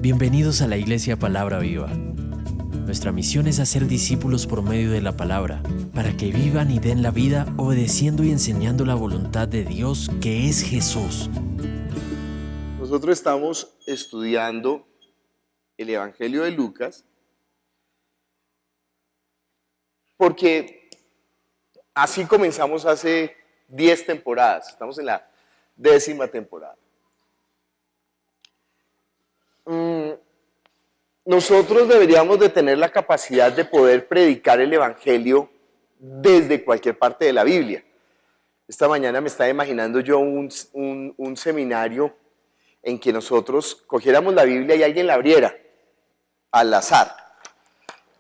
Bienvenidos a la Iglesia Palabra Viva. Nuestra misión es hacer discípulos por medio de la palabra, para que vivan y den la vida obedeciendo y enseñando la voluntad de Dios, que es Jesús. Nosotros estamos estudiando el Evangelio de Lucas porque así comenzamos hace 10 temporadas. Estamos en la 10ª temporada. Nosotros deberíamos de tener la capacidad de poder predicar el Evangelio desde cualquier parte de la Biblia. Esta mañana me estaba imaginando yo un seminario en que nosotros cogiéramos la Biblia y alguien la abriera al azar.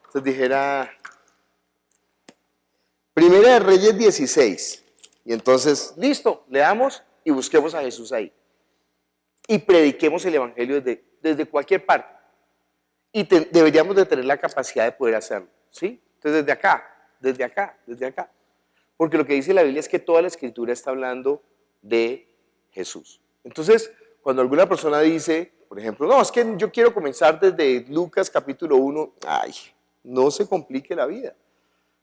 Entonces dijera, Primera de Reyes 16. Y entonces, listo, leamos y busquemos a Jesús ahí. Y prediquemos el Evangelio desde cualquier parte. Y deberíamos de tener la capacidad de poder hacerlo, ¿sí? Entonces desde acá. Porque lo que dice la Biblia es que toda la Escritura está hablando de Jesús. Entonces, cuando alguna persona dice, por ejemplo, no, es que yo quiero comenzar desde Lucas capítulo 1, no se complique la vida.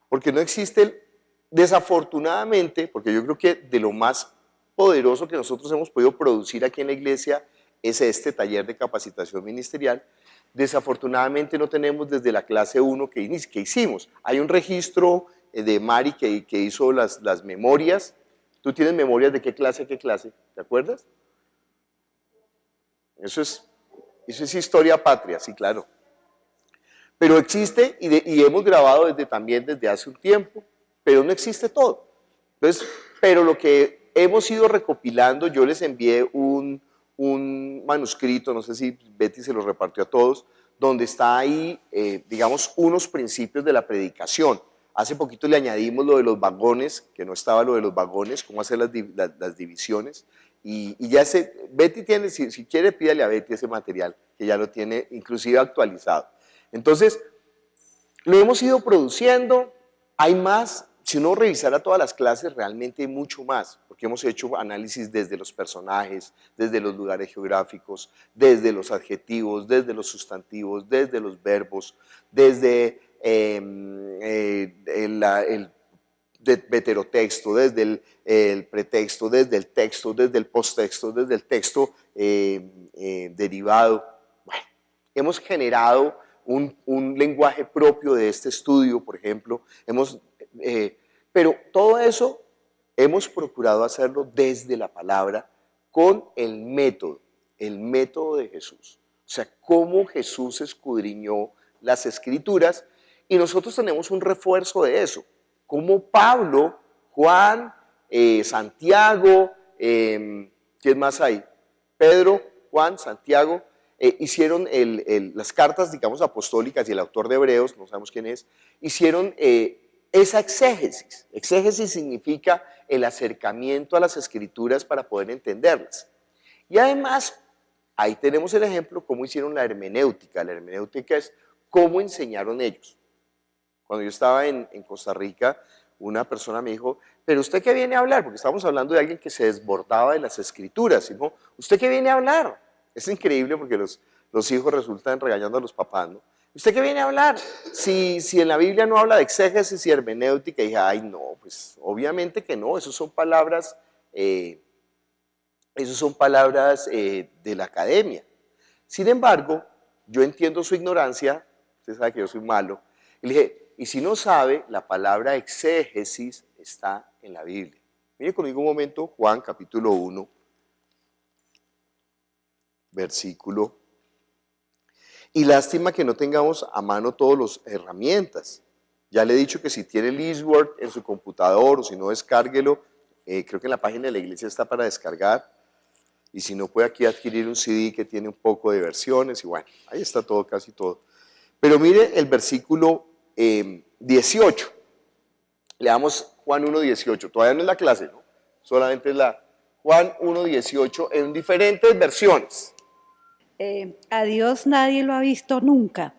Porque no existe, desafortunadamente, porque yo creo que de lo más poderoso que nosotros hemos podido producir aquí en la iglesia es este taller de capacitación ministerial. Desafortunadamente no tenemos desde la clase 1 que hicimos. Hay un registro de Mari que hizo las memorias. ¿Tú tienes memorias de qué clase a qué clase? ¿Te acuerdas? Eso es historia patria, sí, claro. Pero existe y hemos grabado también desde hace un tiempo, pero no existe todo. Entonces, pero lo que hemos ido recopilando, yo les envié un manuscrito, no sé si Betty se lo repartió a todos, donde está ahí, digamos, unos principios de la predicación. Hace poquito le añadimos lo de los vagones, que no estaba lo de los vagones, cómo hacer las divisiones. Y ya Betty tiene, si quiere, pídale a Betty ese material, que ya lo tiene inclusive actualizado. Entonces, lo hemos ido produciendo, hay más. Si uno revisara todas las clases, realmente hay mucho más, porque hemos hecho análisis desde los personajes, desde los lugares geográficos, desde los adjetivos, desde los sustantivos, desde los verbos, desde el heterotexto, desde el pretexto, desde el texto, desde el posttexto, desde el texto derivado. Bueno, hemos generado un lenguaje propio de este estudio, por ejemplo, pero todo eso hemos procurado hacerlo desde la palabra con el método de Jesús. O sea, cómo Jesús escudriñó las Escrituras y nosotros tenemos un refuerzo de eso. Cómo Pablo, Juan, Santiago, ¿quién más hay? Pedro, Juan, Santiago, hicieron las cartas, digamos, apostólicas y el autor de Hebreos, no sabemos quién es, hicieron esa exégesis. Exégesis significa el acercamiento a las Escrituras para poder entenderlas. Y además, ahí tenemos el ejemplo cómo hicieron la hermenéutica. La hermenéutica es cómo enseñaron ellos. Cuando yo estaba en Costa Rica, una persona me dijo, pero ¿usted qué viene a hablar? Porque estábamos hablando de alguien que se desbordaba de las Escrituras. Dijo, ¿usted qué viene a hablar? Es increíble porque los hijos resultan regañando a los papás, ¿no? ¿Usted qué viene a hablar? Si en la Biblia no habla de exégesis y hermenéutica, y dije, no, pues obviamente que no, esas son palabras de la academia. Sin embargo, yo entiendo su ignorancia, usted sabe que yo soy malo, y le dije, y si no sabe, la palabra exégesis está en la Biblia. Mire conmigo un momento, Juan capítulo 1, versículo. Y lástima que no tengamos a mano todas las herramientas. Ya le he dicho que si tiene el eWord en su computador o si no, descárguelo. Creo que en la página de la iglesia está para descargar. Y si no, puede aquí adquirir un CD que tiene un poco de versiones. Y bueno, ahí está todo, casi todo. Pero mire el versículo 18. Leamos Juan 1:18. Todavía no es la clase, ¿no? Solamente es la Juan 1:18 en diferentes versiones. A Dios nadie lo ha visto nunca.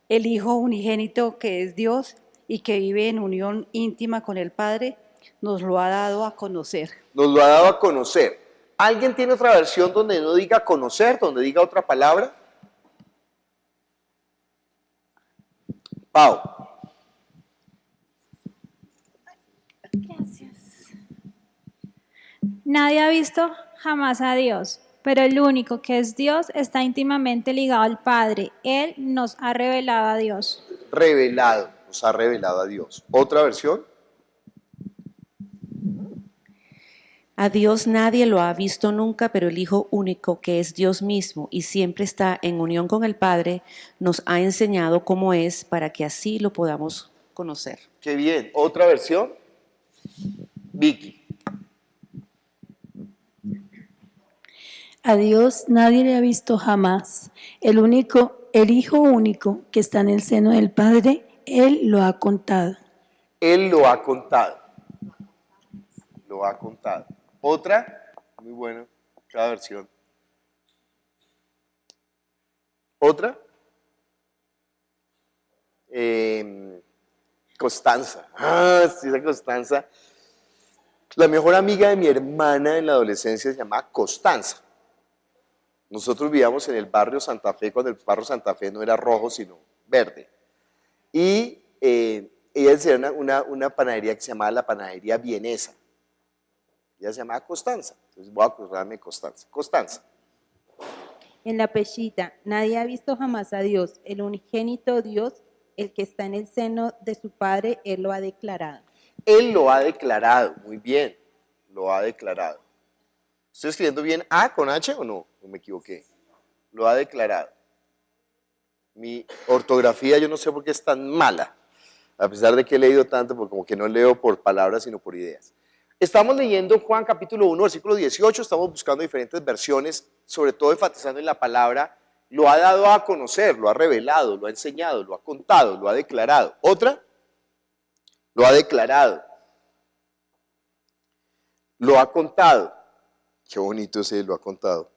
El Hijo unigénito que es Dios y que vive en unión íntima con el Padre, nos lo ha dado a conocer. Nos lo ha dado a conocer. ¿Alguien tiene otra versión donde no diga conocer, donde diga otra palabra? Pau. Gracias. Nadie ha visto jamás a Dios, pero el único que es Dios está íntimamente ligado al Padre. Él nos ha revelado a Dios. Revelado, nos ha revelado a Dios. ¿Otra versión? A Dios nadie lo ha visto nunca, pero el Hijo único, que es Dios mismo y siempre está en unión con el Padre, nos ha enseñado cómo es para que así lo podamos conocer. Qué bien. ¿Otra versión? Vicky. A Dios nadie le ha visto jamás. El Hijo único que está en el seno del Padre, Él lo ha contado. Él lo ha contado. Lo ha contado. ¿Otra? Muy bueno, cada versión. ¿Otra? Constanza. Sí, esa Constanza. La mejor amiga de mi hermana en la adolescencia se llamaba Constanza. Nosotros vivíamos en el barrio Santa Fe, cuando el barrio Santa Fe no era rojo, sino verde. Y ella tenía una panadería que se llamaba la Panadería Vienesa. Ella se llamaba Constanza. Entonces voy a acordarme de Constanza. Constanza. En la Peshita, nadie ha visto jamás a Dios, el unigénito Dios, el que está en el seno de su Padre, Él lo ha declarado. Él lo ha declarado, muy bien, lo ha declarado. ¿Estoy escribiendo bien A con H o no? ¿O me equivoqué? Lo ha declarado. Mi ortografía yo no sé por qué es tan mala, a pesar de que he leído tanto, porque como que no leo por palabras, sino por ideas. Estamos leyendo Juan capítulo 1, versículo 18, estamos buscando diferentes versiones, sobre todo enfatizando en la palabra, lo ha dado a conocer, lo ha revelado, lo ha enseñado, lo ha contado, lo ha declarado. ¿Otra? Lo ha declarado. Lo ha contado. Qué bonito ese, lo ha contado.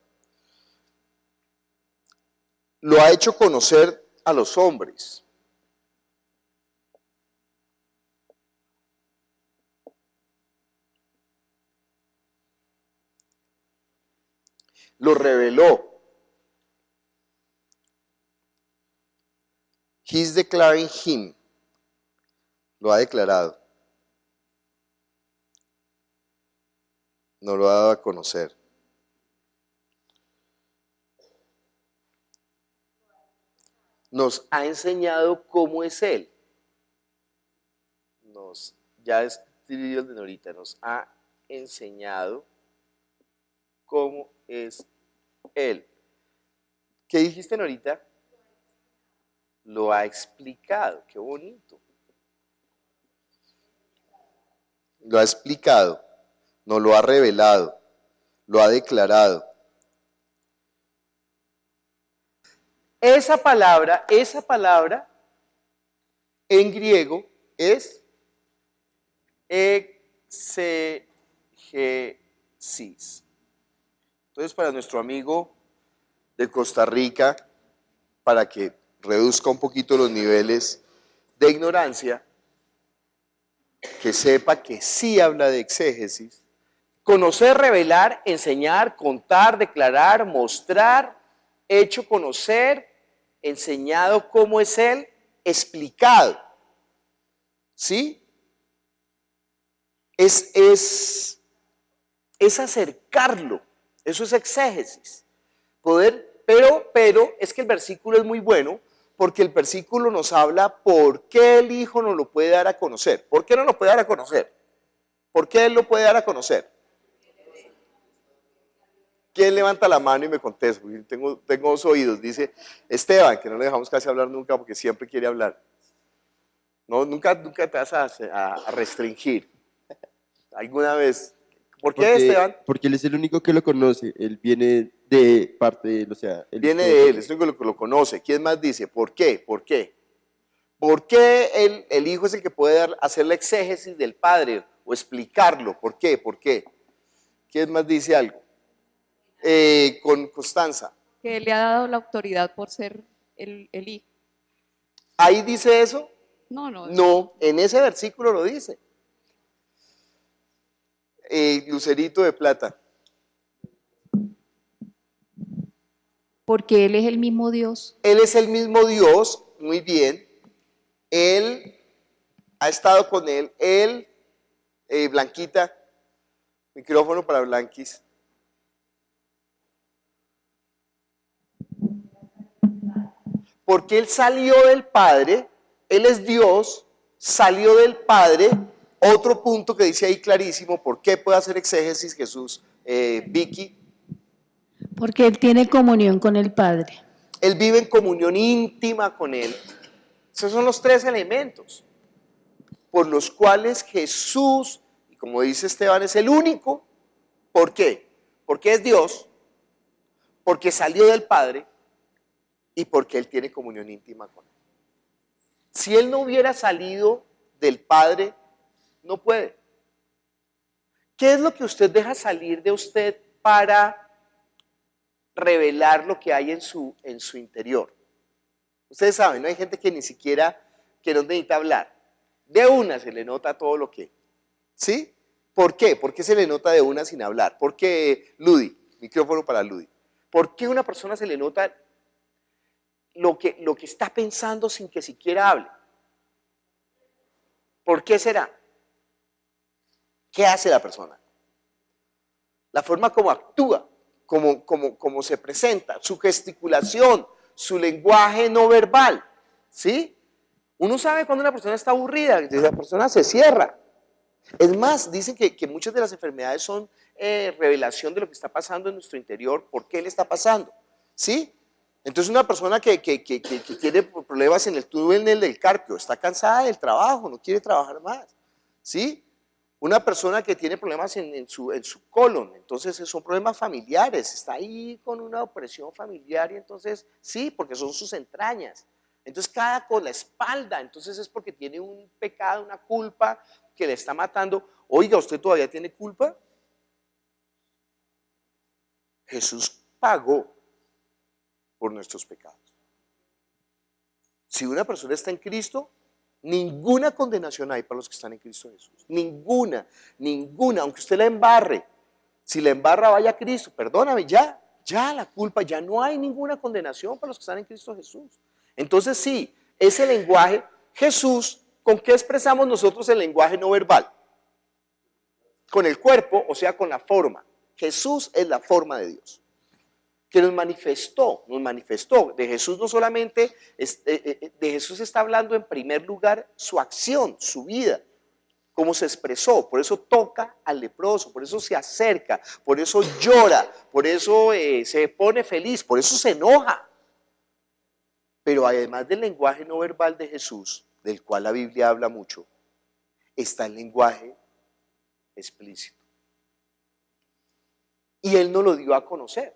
Lo ha hecho conocer a los hombres. Lo reveló. He's declaring him. Lo ha declarado. No lo ha dado a conocer. Nos ha enseñado cómo es Él. Ya escribió el de Norita, nos ha enseñado cómo es Él. ¿Qué dijiste, Norita? Lo ha explicado, qué bonito. Lo ha explicado, nos lo ha revelado, lo ha declarado. Esa palabra en griego es exegesis. Entonces, para nuestro amigo de Costa Rica, para que reduzca un poquito los niveles de ignorancia, que sepa que sí habla de exégesis. Conocer, revelar, enseñar, contar, declarar, mostrar, hecho conocer, enseñado cómo es Él, explicado. ¿Sí? Es acercarlo. Eso es exégesis. Pero es que el versículo es muy bueno, porque el versículo nos habla por qué el Hijo nos lo puede dar a conocer. ¿Por qué no lo puede dar a conocer? ¿Por qué Él lo puede dar a conocer? ¿Quién levanta la mano y me contesta? Porque tengo dos oídos. Dice Esteban, que no le dejamos casi hablar nunca porque siempre quiere hablar. No, nunca te vas a restringir. ¿Alguna vez? ¿Por qué, Esteban? Porque Él es el único que lo conoce. Él viene de parte de Él, o sea... Viene de Él, es el único que lo conoce. ¿Quién más dice? ¿Por qué? ¿Por qué? ¿Por qué el Hijo es el que puede hacer la exégesis del Padre o explicarlo? ¿Por qué? ¿Por qué? ¿Quién más dice algo? Con Constanza. Que Él le ha dado la autoridad por ser el Hijo. ¿Ahí dice eso? No. No, en ese versículo lo dice. Lucerito de plata. Porque Él es el mismo Dios. Él es el mismo Dios, muy bien. Él ha estado con él. Él, Blanquita, micrófono para Blanquis. Porque Él salió del Padre, Él es Dios, salió del Padre. Otro punto que dice ahí clarísimo, ¿por qué puede hacer exégesis Jesús? Vicky. Porque Él tiene comunión con el Padre. Él vive en comunión íntima con Él. Esos son los tres elementos por los cuales Jesús, y como dice Esteban, es el único. ¿Por qué? Porque es Dios, porque salió del Padre y porque Él tiene comunión íntima con Él. Si Él no hubiera salido del Padre, no puede. ¿Qué es lo que usted deja salir de usted para revelar lo que hay en su interior? Ustedes saben, ¿no? Hay gente que ni siquiera, que no necesita hablar. De una se le nota todo lo que, ¿sí? ¿Por qué? ¿Por qué se le nota de una sin hablar? ¿Por qué, Ludi? Micrófono para Ludi. ¿Por qué a una persona se le nota lo que está pensando sin que siquiera hable? ¿Por qué será? ¿Qué hace la persona? La forma como actúa, como se presenta, su gesticulación, su lenguaje no verbal, ¿sí? Uno sabe cuando una persona está aburrida, la persona se cierra. Es más, dicen que muchas de las enfermedades son revelación de lo que está pasando en nuestro interior, por qué le está pasando, ¿sí? Entonces una persona que tiene problemas en el túnel del carpio, está cansada del trabajo, no quiere trabajar más, ¿sí? Una persona que tiene problemas en su colon, entonces son problemas familiares, está ahí con una opresión familiar y entonces sí, porque son sus entrañas. Entonces cada con la espalda, entonces es porque tiene un pecado, una culpa que le está matando. Oiga, ¿usted todavía tiene culpa? Jesús pagó por nuestros pecados. Si una persona está en Cristo, ninguna condenación hay para los que están en Cristo Jesús. Ninguna, aunque usted la embarre. Si la embarra, vaya a Cristo, perdóname, ya la culpa, ya no hay ninguna condenación para los que están en Cristo Jesús. Entonces sí, ese lenguaje, Jesús, ¿con qué expresamos nosotros el lenguaje no verbal? Con el cuerpo, o sea, con la forma. Jesús es la forma de Dios, que nos manifestó. De Jesús no solamente, de Jesús está hablando en primer lugar su acción, su vida, cómo se expresó. Por eso toca al leproso, por eso se acerca, por eso llora, por eso se pone feliz, por eso se enoja. Pero además del lenguaje no verbal de Jesús, del cual la Biblia habla mucho, está el lenguaje explícito. Y Él nos lo dio a conocer,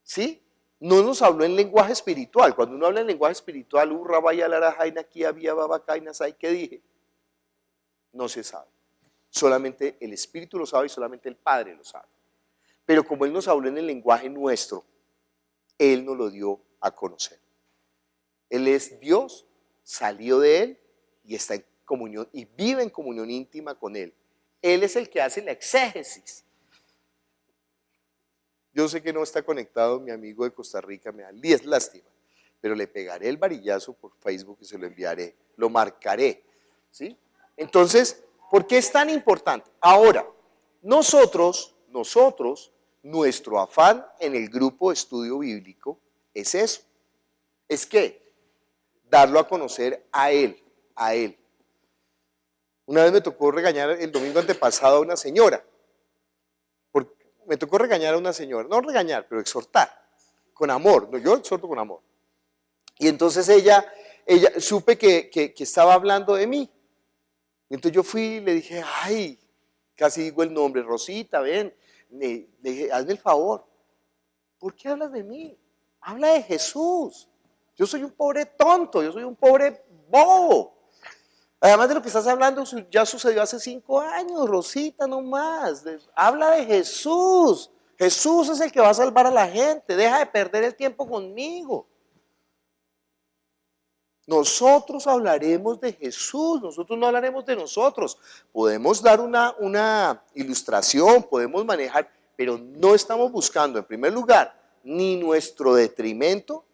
¿sí? No nos habló en lenguaje espiritual. Cuando uno habla en lenguaje espiritual, ¿qué dije? No se sabe. Solamente el Espíritu lo sabe y solamente el Padre lo sabe. Pero como Él nos habló en el lenguaje nuestro, Él nos lo dio a conocer. Él es Dios, salió de Él y está en comunión y vive en comunión íntima con Él. Él es el que hace la exégesis. Yo sé que no está conectado mi amigo de Costa Rica, me da lástima, pero le pegaré el varillazo por Facebook y se lo enviaré, lo marcaré, ¿sí? Entonces, ¿por qué es tan importante? Ahora, nosotros, nuestro afán en el grupo de estudio bíblico es eso, es que darlo a conocer a Él. Una vez me tocó regañar el domingo antepasado a una señora. Me tocó regañar a una señora, no regañar, pero exhortar, con amor. Yo exhorto con amor. Y entonces ella supe que estaba hablando de mí. Entonces yo fui y le dije, ay, casi digo el nombre, Rosita, ven. Le dije, hazme el favor. ¿Por qué hablas de mí? Habla de Jesús. Yo soy un pobre tonto, yo soy un pobre bobo. Además de lo que estás hablando, ya sucedió hace 5 años, Rosita, no más. Habla de Jesús. Jesús es el que va a salvar a la gente. Deja de perder el tiempo conmigo. Nosotros hablaremos de Jesús, nosotros no hablaremos de nosotros. Podemos dar una ilustración, podemos manejar, pero no estamos buscando, en primer lugar, ni nuestro detrimento,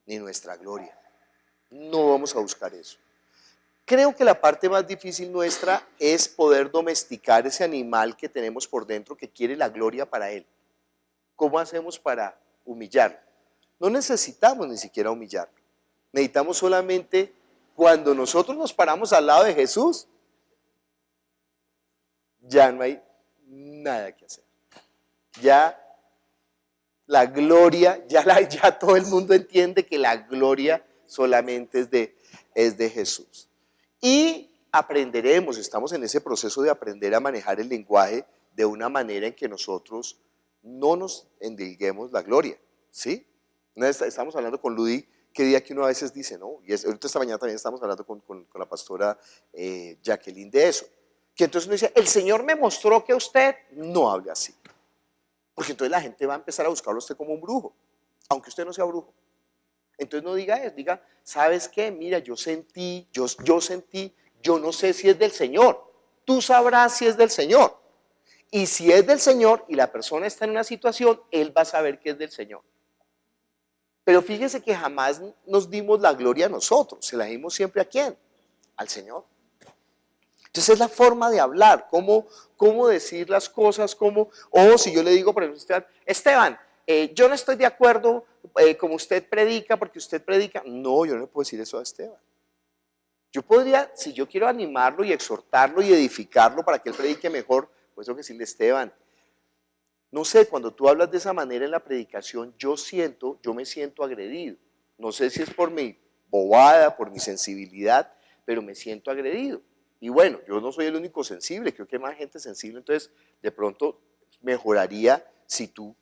ni nuestra gloria. No vamos a buscar eso. Creo que la parte más difícil nuestra es poder domesticar ese animal que tenemos por dentro que quiere la gloria para él. ¿Cómo hacemos para humillarlo? No necesitamos ni siquiera humillarlo. Necesitamos solamente cuando nosotros nos paramos al lado de Jesús, ya no hay nada que hacer. Ya la gloria, ya todo el mundo entiende que la gloria solamente es de Jesús. Y aprenderemos, estamos en ese proceso de aprender a manejar el lenguaje de una manera en que nosotros no nos endilguemos la gloria, ¿sí? Estamos hablando con Ludi, que día que uno a veces dice, ¿no? Y ahorita esta mañana también estamos hablando con la pastora Jacqueline de eso. Que entonces uno dice, el Señor me mostró que usted no habla así. Porque entonces la gente va a empezar a buscarlo a usted como un brujo, aunque usted no sea brujo. Entonces no diga eso, diga, ¿sabes qué? Mira, yo sentí, yo no sé si es del Señor. Tú sabrás si es del Señor. Y si es del Señor y la persona está en una situación, él va a saber que es del Señor. Pero fíjese que jamás nos dimos la gloria a nosotros, se la dimos siempre ¿a quién? Al Señor. Entonces es la forma de hablar, cómo decir las cosas, si yo le digo, por ejemplo, Esteban, yo no estoy de acuerdo como usted predica, porque usted predica. No, yo no le puedo decir eso a Esteban. Yo podría, si yo quiero animarlo y exhortarlo y edificarlo para que él predique mejor, pues tengo que decirle, Esteban, no sé, cuando tú hablas de esa manera en la predicación, yo me siento agredido. No sé si es por mi bobada, por mi sensibilidad, pero me siento agredido. Y bueno, yo no soy el único sensible, creo que hay más gente sensible, entonces de pronto mejoraría si tú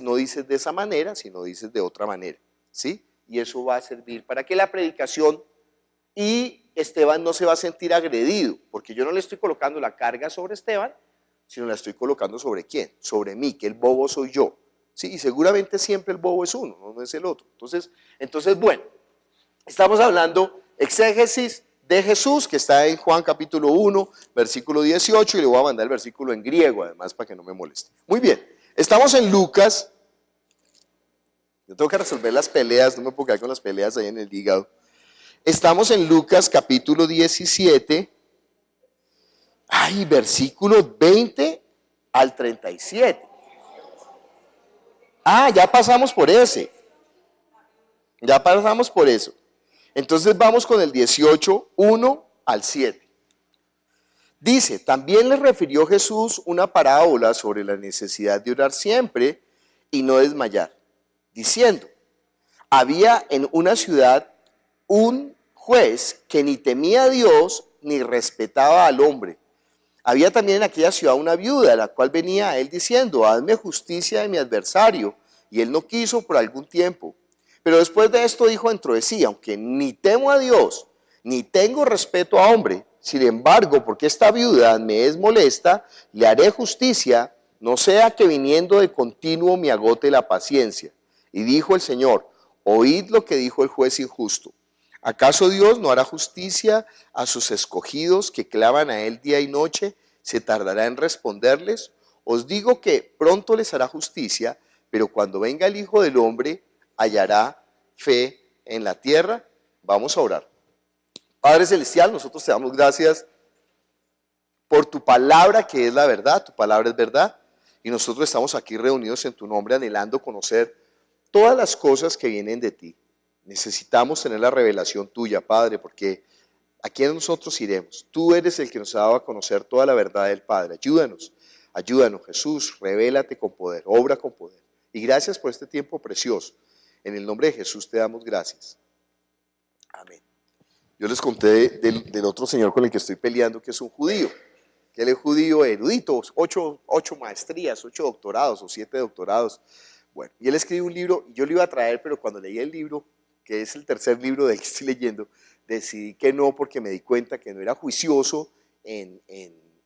no dices de esa manera, sino dices de otra manera, ¿sí? Y eso va a servir para que la predicación y Esteban no se va a sentir agredido, porque yo no le estoy colocando la carga sobre Esteban, sino la estoy colocando sobre quién, sobre mí, que el bobo soy yo, ¿sí? Y seguramente siempre el bobo es uno, no es el otro. Entonces bueno, estamos hablando exégesis de Jesús, que está en Juan capítulo 1, versículo 18, y le voy a mandar el versículo en griego, además, para que no me moleste. Muy bien, estamos en Lucas. Yo tengo que resolver las peleas, no me puedo quedar con las peleas ahí en el hígado. Estamos en Lucas capítulo 17, versículos 20 al 37. Ya pasamos por ese. Ya pasamos por eso. Entonces vamos con el 18, 1 al 7. Dice, también le refirió Jesús una parábola sobre la necesidad de orar siempre y no desmayar, diciendo, había en una ciudad un juez que ni temía a Dios ni respetaba al hombre. Había también en aquella ciudad una viuda, la cual venía a él diciendo, hazme justicia de mi adversario, y él no quiso por algún tiempo. Pero después de esto dijo dentro de sí, aunque ni temo a Dios, ni tengo respeto a hombre, sin embargo, porque esta viuda me es molesta, le haré justicia, no sea que viniendo de continuo me agote la paciencia. Y dijo el Señor, oíd lo que dijo el juez injusto. ¿Acaso Dios no hará justicia a sus escogidos que claman a él día y noche? ¿Se tardará en responderles? Os digo que pronto les hará justicia, pero cuando venga el Hijo del Hombre, hallará fe en la tierra. Vamos a orar. Padre Celestial, nosotros te damos gracias por tu palabra que es la verdad, tu palabra es verdad, y nosotros estamos aquí reunidos en tu nombre anhelando conocer todas las cosas que vienen de ti. Necesitamos tener la revelación tuya, Padre, porque ¿a quién nosotros iremos? Tú eres el que nos ha dado a conocer toda la verdad del Padre. Ayúdanos, Jesús, revélate con poder, obra con poder. Y gracias por este tiempo precioso. En el nombre de Jesús te damos gracias. Amén. Yo les conté del otro señor con el que estoy peleando, que es un judío. Que él es judío erudito, 8 maestrías, 8 doctorados o 7 doctorados. Bueno, y él escribió un libro, y yo lo iba a traer, pero cuando leí el libro, que es el tercer libro del que estoy leyendo, decidí que no, porque me di cuenta que no era juicioso en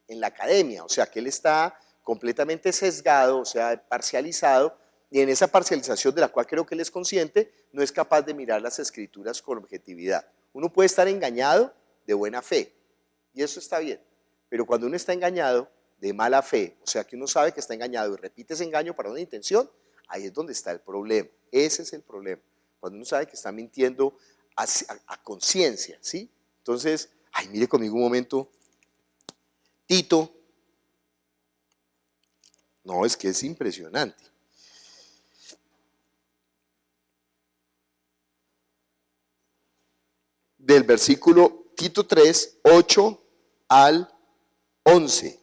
la academia. O sea, que él está completamente sesgado, o sea, parcializado, y en esa parcialización de la cual creo que él es consciente, no es capaz de mirar las escrituras con objetividad. Uno puede estar engañado de buena fe, y eso está bien, pero cuando uno está engañado de mala fe, o sea que uno sabe que está engañado y repite ese engaño para una intención, Ahí es donde está el problema. Ese es el problema. Cuando uno sabe que está mintiendo a conciencia, ¿sí? Entonces, ay, mire conmigo un momento. Tito. No, es que es impresionante. Del versículo Tito 3, 8 al 11.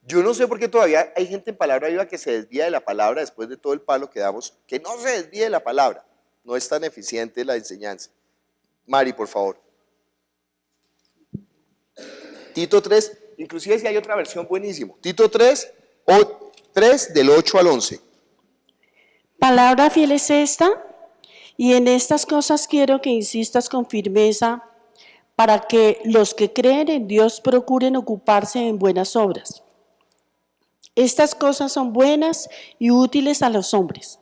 Yo no sé por qué todavía hay gente en Palabra Viva que se desvía de la palabra después de todo el palo que damos, que no se desvíe de la palabra. No es tan eficiente la enseñanza. Mari, por favor. Tito 3, inclusive si hay otra versión buenísimo. Tito 3, 3 del 8 al 11. Palabra fiel es esta, y en estas cosas quiero que insistas con firmeza para que los que creen en Dios procuren ocuparse en buenas obras. Estas cosas son buenas y útiles a los hombres,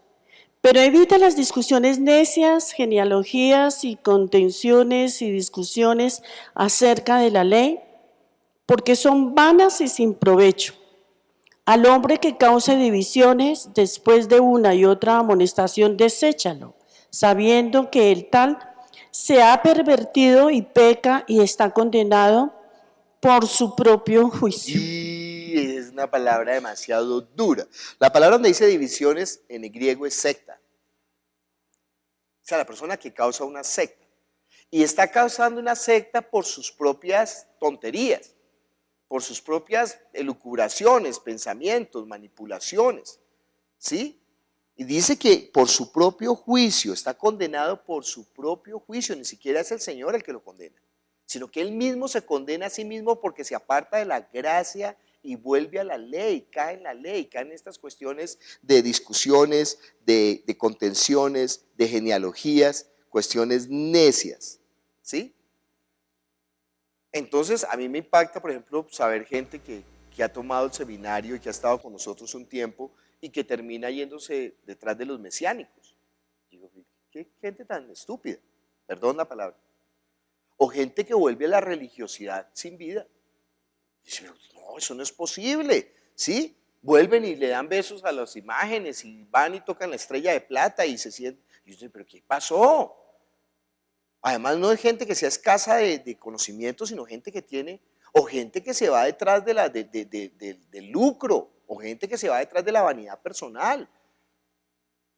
pero evita las discusiones necias, genealogías y contenciones y discusiones acerca de la ley, porque son vanas y sin provecho. Al hombre que cause divisiones, después de una y otra amonestación, deséchalo, sabiendo que el tal se ha pervertido y peca y está condenado por su propio juicio. Y es una palabra demasiado dura. La palabra donde dice divisiones en el griego es secta. O sea, la persona que causa una secta. Y está causando una secta por sus propias tonterías, por sus propias elucubraciones, pensamientos, manipulaciones. ¿Sí? Y dice que por su propio juicio, está condenado por su propio juicio, ni siquiera es el Señor el que lo condena, sino que él mismo se condena a sí mismo porque se aparta de la gracia y vuelve a la ley, cae en la ley, cae en estas cuestiones de discusiones, de contenciones, de genealogías, cuestiones necias, ¿sí? Entonces a mí me impacta, por ejemplo, saber gente que ha tomado el seminario y que ha estado con nosotros un tiempo y que termina yéndose detrás de los mesiánicos. Digo, qué gente tan estúpida, perdón la palabra. O gente que vuelve a la religiosidad sin vida. Dice, no, eso no es posible, ¿sí? Vuelven y le dan besos a las imágenes y van y tocan la estrella de plata y se sienten. Y yo digo, pero ¿qué pasó? Además no es gente que sea escasa de conocimiento, sino gente que tiene, o gente que se va detrás del lucro, o gente que se va detrás de la vanidad personal,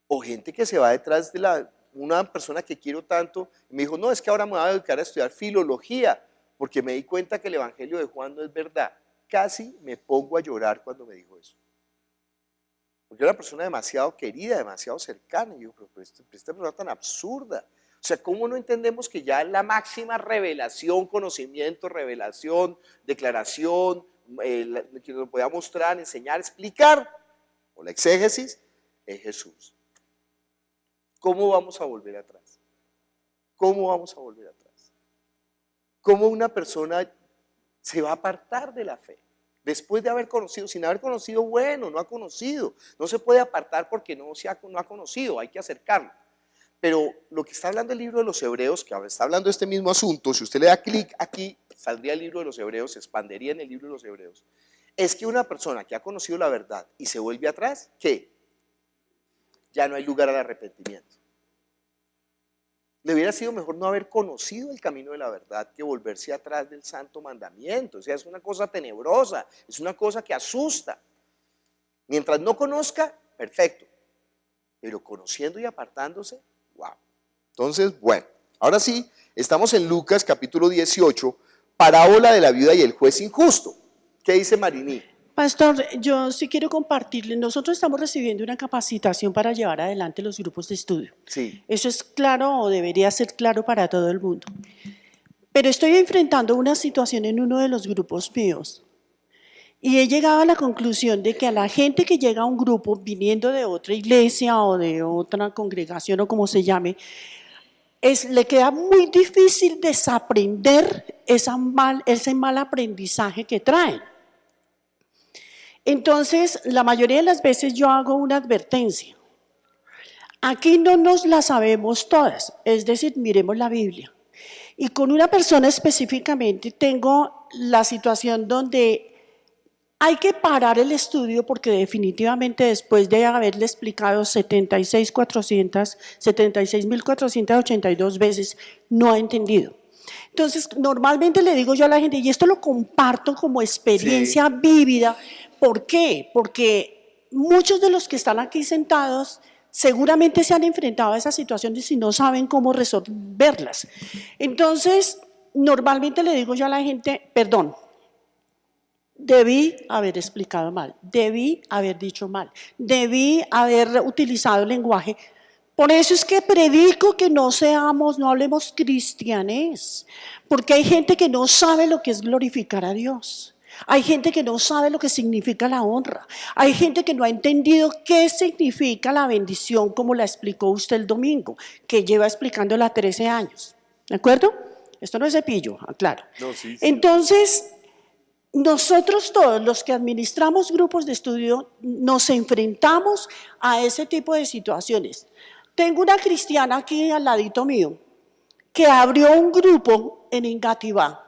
o gente que se va detrás de una persona que quiero tanto, y me dijo, no, es que ahora me voy a dedicar a estudiar filología, porque me di cuenta que el Evangelio de Juan no es verdad. Casi me pongo a llorar cuando me dijo eso. Porque era una persona demasiado querida, demasiado cercana, y yo, pero esta persona tan absurda. O sea, ¿cómo no entendemos que ya la máxima revelación, conocimiento, revelación, declaración, que nos pueda mostrar, enseñar, explicar, o la exégesis, es Jesús? ¿Cómo vamos a volver atrás? ¿Cómo vamos a volver atrás? ¿Cómo una persona se va a apartar de la fe? Después de haber conocido, sin haber conocido, bueno, no ha conocido. No se puede apartar porque no ha conocido, hay que acercarlo. Pero lo que está hablando el libro de los Hebreos, que está hablando de este mismo asunto, si usted le da clic aquí, saldría el libro de los Hebreos, se expandería en el libro de los Hebreos, es que una persona que ha conocido la verdad y se vuelve atrás, ¿qué? Ya no hay lugar al arrepentimiento. Le hubiera sido mejor no haber conocido el camino de la verdad que volverse atrás del santo mandamiento. O sea, es una cosa tenebrosa, es una cosa que asusta. Mientras no conozca, perfecto. Pero conociendo y apartándose, wow. Entonces, bueno, ahora sí, estamos en Lucas capítulo 18, parábola de la viuda y el juez injusto. ¿Qué dice Marini? Pastor, yo sí quiero compartirle, nosotros estamos recibiendo una capacitación para llevar adelante los grupos de estudio. Sí. Eso es claro o debería ser claro para todo el mundo. Pero estoy enfrentando una situación en uno de los grupos míos y he llegado a la conclusión de que a la gente que llega a un grupo viniendo de otra iglesia o de otra congregación o como se llame, le queda muy difícil desaprender ese mal aprendizaje que traen. Entonces, la mayoría de las veces yo hago una advertencia. Aquí no nos la sabemos todas, es decir, miremos la Biblia. Y con una persona específicamente tengo la situación donde Hay que parar el estudio porque definitivamente después de haberle explicado 76.482 veces, no ha entendido. Entonces, normalmente le digo yo a la gente, y esto lo comparto como experiencia vívida, ¿por qué? Porque muchos de los que están aquí sentados seguramente se han enfrentado a esas situaciones y no saben cómo resolverlas. Entonces, normalmente le digo yo a la gente, perdón, debí haber explicado mal, debí haber dicho mal, debí haber utilizado el lenguaje. Por eso es que predico que no hablemos cristianés, porque hay gente que no sabe lo que es glorificar a Dios. Hay gente que no sabe lo que significa la honra. Hay gente que no ha entendido qué significa la bendición, como la explicó usted el domingo, que lleva explicándola 13 años. ¿De acuerdo? Esto no es cepillo, aclaro. No, sí. Entonces, nosotros todos los que administramos grupos de estudio nos enfrentamos a ese tipo de situaciones. Tengo una cristiana aquí al ladito mío que abrió un grupo en Engativá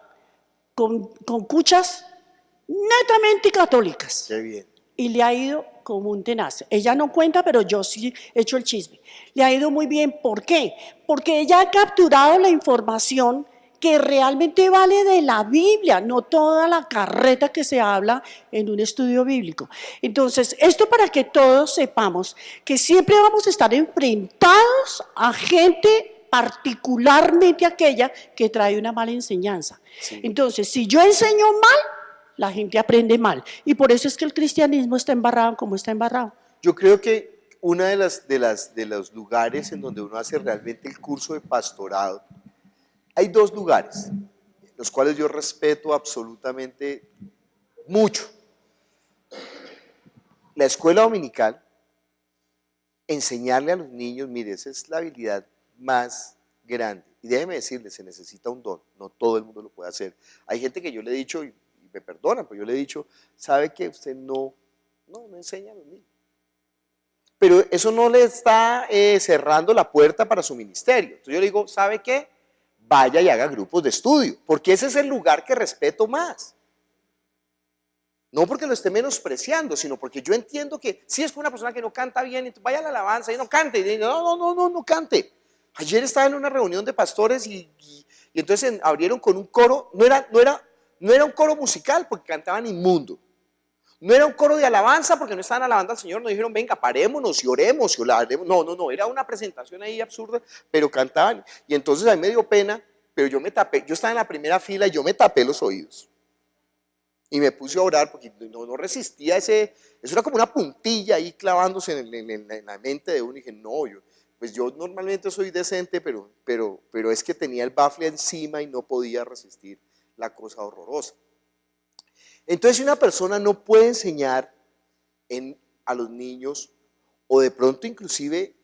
con cuchas netamente católicas. Qué bien. Y le ha ido como un tenaz. Ella no cuenta, pero yo sí he hecho el chisme. Le ha ido muy bien. ¿Por qué? Porque ella ha capturado la información que realmente vale de la Biblia, no toda la carreta que se habla en un estudio bíblico. Entonces, esto para que todos sepamos que siempre vamos a estar enfrentados a gente, particularmente aquella que trae una mala enseñanza. Sí. Entonces, si yo enseño mal, la gente aprende mal. Y por eso es que el cristianismo está embarrado como está embarrado. Yo creo que uno de los lugares en donde uno hace realmente el curso de pastorado, hay dos lugares, los cuales yo respeto absolutamente mucho. La escuela dominical, enseñarle a los niños, mire, esa es la habilidad más grande. Y déjeme decirle, se necesita un don, no todo el mundo lo puede hacer. Hay gente que yo le he dicho, y me perdonan, pero yo le he dicho, sabe que usted no enseña a los niños. Pero eso no le está cerrando la puerta para su ministerio. Entonces yo le digo, ¿sabe qué? Vaya y haga grupos de estudio, porque ese es el lugar que respeto más. No porque lo esté menospreciando, sino porque yo entiendo que si es una persona que no canta bien, vaya a la alabanza y no cante. Y no cante. Ayer estaba en una reunión de pastores y entonces abrieron con un coro, no era un coro musical porque cantaban inmundo. No era un coro de alabanza porque no estaban alabando al Señor, no dijeron, venga, parémonos y oremos y oraremos. No, era una presentación ahí absurda, pero cantaban. Y entonces a mí me dio pena, pero yo me tapé, yo estaba en la primera fila y yo me tapé los oídos. Y me puse a orar porque no resistía eso era como una puntilla ahí clavándose en la mente de uno. Y dije, pues yo normalmente soy decente, pero es que tenía el bafle encima y no podía resistir la cosa horrorosa. Entonces, si una persona no puede enseñar a los niños, o de pronto inclusive,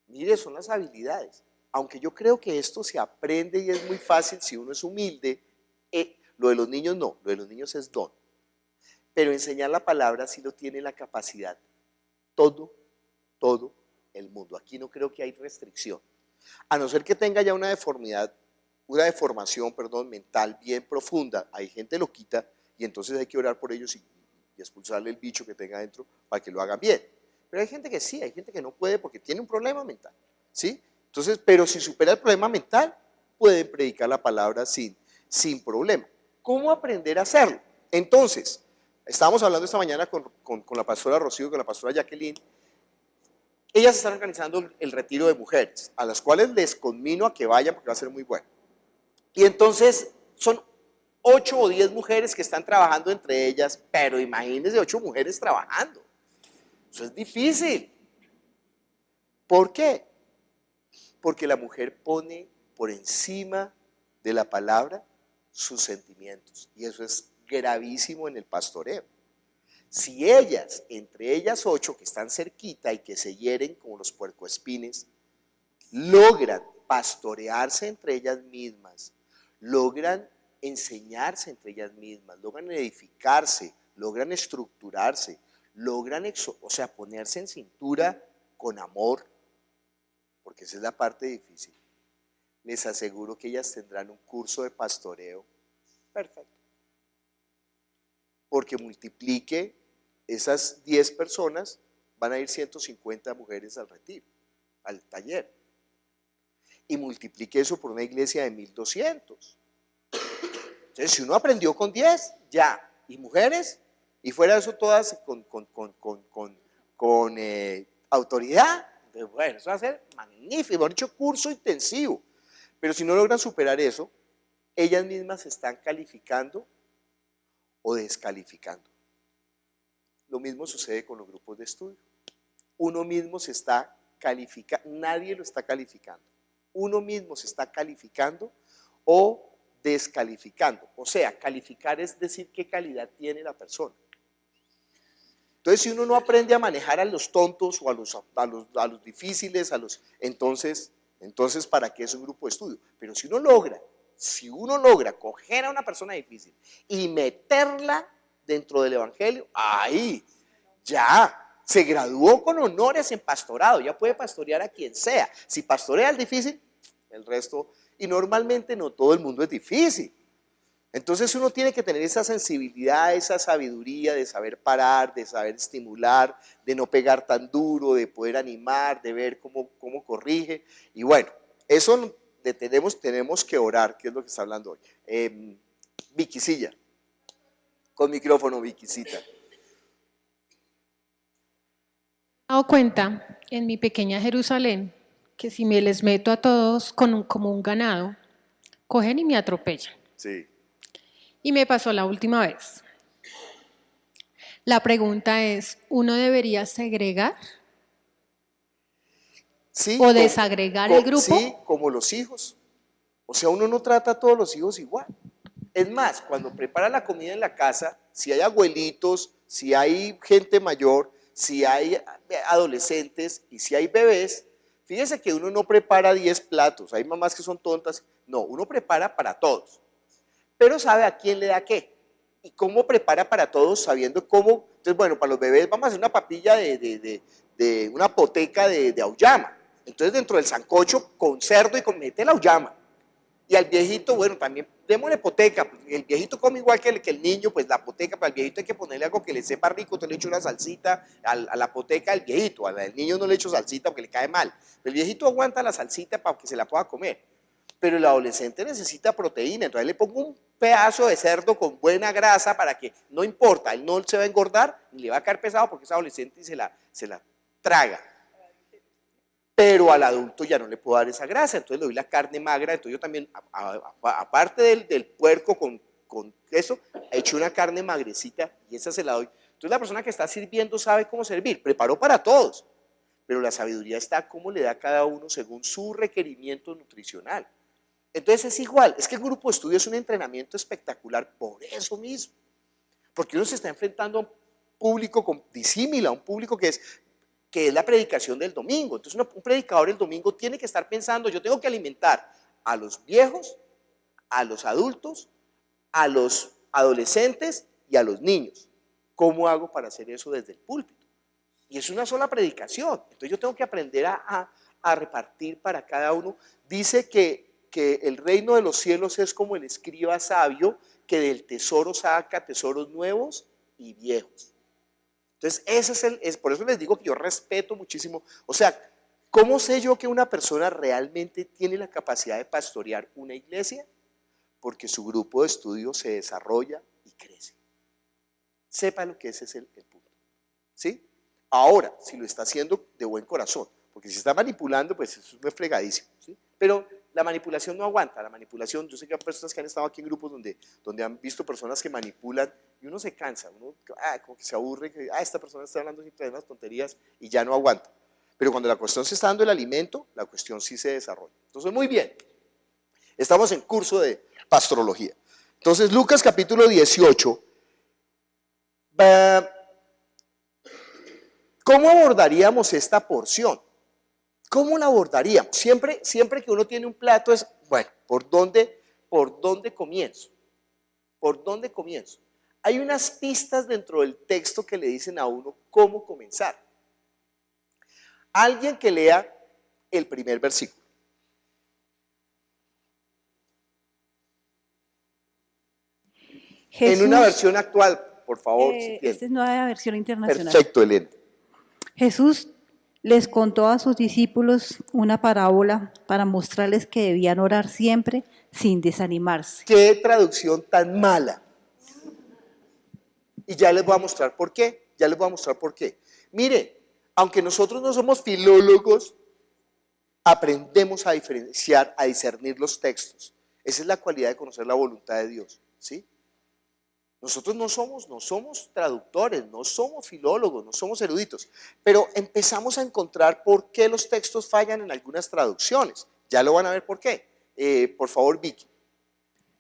mire, son las habilidades. Aunque yo creo que esto se aprende y es muy fácil si uno es humilde, lo de los niños no, lo de los niños es don. Pero enseñar la palabra sí lo tiene la capacidad todo el mundo. Aquí no creo que hay restricción. A no ser que tenga ya una deformación mental bien profunda, hay gente loquita y entonces hay que orar por ellos y expulsarle el bicho que tenga dentro para que lo hagan bien. Pero hay gente que sí, hay gente que no puede porque tiene un problema mental, ¿sí? Entonces, pero si supera el problema mental, pueden predicar la palabra sin problema. ¿Cómo aprender a hacerlo? Entonces, estábamos hablando esta mañana con la pastora Rocío y con la pastora Jacqueline. Ellas están organizando el retiro de mujeres, a las cuales les conmino a que vayan porque va a ser muy bueno. Y entonces son 8 o 10 mujeres que están trabajando entre ellas, pero imagínense 8 mujeres trabajando. Eso es difícil. ¿Por qué? Porque la mujer pone por encima de la palabra sus sentimientos. Y eso es gravísimo en el pastoreo. Si ellas, entre ellas 8 que están cerquita y que se hieren como los puercoespines, logran pastorearse entre ellas mismas, logran enseñarse entre ellas mismas, logran edificarse, logran estructurarse, logran ponerse en cintura con amor, porque esa es la parte difícil. Les aseguro que ellas tendrán un curso de pastoreo perfecto. porque multiplique esas 10 personas, van a ir 150 mujeres al retiro, al taller. Y multiplique eso por una iglesia de 1200. Entonces, si uno aprendió con 10, ya. Y mujeres, y fuera de eso todas con autoridad, bueno, eso va a ser magnífico, hemos hecho curso intensivo. Pero si no logran superar eso, ellas mismas se están calificando o descalificando. Lo mismo sucede con los grupos de estudio. Uno mismo se está calificando, nadie lo está calificando. Uno mismo se está calificando o descalificando. O sea, calificar es decir qué calidad tiene la persona. Entonces, si uno no aprende a manejar a los tontos o a los difíciles, entonces, ¿para qué es un grupo de estudio? Pero si uno logra coger a una persona difícil y meterla dentro del evangelio, ahí ya se graduó con honores en pastorado, ya puede pastorear a quien sea. Si pastorea al difícil, el resto, y normalmente no todo el mundo es difícil. Entonces uno tiene que tener esa sensibilidad, esa sabiduría de saber parar, de saber estimular, de no pegar tan duro, de poder animar, de ver cómo corrige. Y bueno, eso tenemos que orar, que es lo que está hablando hoy. Vicky Silla, con micrófono, Vickycita. Me he dado cuenta en mi pequeña Jerusalén que si me les meto a todos como un ganado, cogen y me atropellan. Sí. Y me pasó la última vez. La pregunta es, ¿uno debería segregar? Sí, ¿O desagregar el grupo? Sí, como los hijos. O sea, uno no trata a todos los hijos igual. Es más, cuando prepara la comida en la casa, si hay abuelitos, si hay gente mayor, si hay adolescentes y si hay bebés, fíjese que uno no prepara 10 platos. Hay mamás que son tontas. No, uno prepara para todos. Pero sabe a quién le da qué y cómo prepara para todos sabiendo cómo. Entonces, bueno, para los bebés vamos a hacer una papilla de una poteca de auyama. Entonces, dentro del sancocho con cerdo y mete la auyama. Y al viejito, bueno, también démosle poteca. El viejito come igual que el niño, pues la poteca, para el viejito hay que ponerle algo que le sepa rico. Entonces le echo una salsita a la poteca del viejito. Al niño no le echo salsita porque le cae mal. El viejito aguanta la salsita para que se la pueda comer. Pero el adolescente necesita proteína, entonces le pongo un pedazo de cerdo con buena grasa para que, no importa, él no se va a engordar ni le va a caer pesado porque es adolescente y se la traga. Pero al adulto ya no le puedo dar esa grasa, entonces le doy la carne magra, entonces yo también, aparte del puerco con queso, he hecho una carne magrecita y esa se la doy. Entonces la persona que está sirviendo sabe cómo servir, preparó para todos, pero la sabiduría está cómo le da a cada uno según su requerimiento nutricional. Entonces es igual, es que el grupo de estudio es un entrenamiento espectacular por eso mismo, porque uno se está enfrentando a un público disímil, a un público que es la predicación del domingo. Entonces un predicador el domingo tiene que estar pensando, yo tengo que alimentar a los viejos, a los adultos, a los adolescentes y a los niños. ¿Cómo hago para hacer eso desde el púlpito? Y es una sola predicación, entonces yo tengo que aprender a repartir para cada uno. Dice que el reino de los cielos es como el escriba sabio que del tesoro saca tesoros nuevos y viejos. Entonces, por eso les digo que yo respeto muchísimo. O sea, ¿cómo sé yo que una persona realmente tiene la capacidad de pastorear una iglesia? Porque su grupo de estudio se desarrolla y crece. Sepa lo que ese es el punto. ¿Sí? Ahora, si lo está haciendo de buen corazón, porque si está manipulando, pues eso es fregadísimo. ¿Sí? Pero la manipulación no aguanta, la manipulación, yo sé que hay personas que han estado aquí en grupos donde han visto personas que manipulan y uno se cansa, uno como que se aburre, que esta persona está hablando siempre de unas tonterías y ya no aguanta. Pero cuando la cuestión se está dando el alimento, la cuestión sí se desarrolla. Entonces, muy bien, estamos en curso de pastrología. Entonces, Lucas capítulo 18, ¿cómo abordaríamos esta porción? ¿Cómo la abordaríamos? Siempre que uno tiene un plato es, bueno, ¿por dónde comienzo? ¿Por dónde comienzo? Hay unas pistas dentro del texto que le dicen a uno cómo comenzar. Alguien que lea el primer versículo. Jesús, en una versión actual, por favor, si tiene. Esta es nueva versión internacional. Perfecto, Elena. Jesús les contó a sus discípulos una parábola para mostrarles que debían orar siempre sin desanimarse. Qué traducción tan mala. Y ya les voy a mostrar por qué. Ya les voy a mostrar por qué. Mire, aunque nosotros no somos filólogos, aprendemos a diferenciar, a discernir los textos. Esa es la cualidad de conocer la voluntad de Dios, ¿sí? Nosotros no somos traductores, no somos filólogos, no somos eruditos, pero empezamos a encontrar por qué los textos fallan en algunas traducciones. Ya lo van a ver por qué. Por favor, Vicky.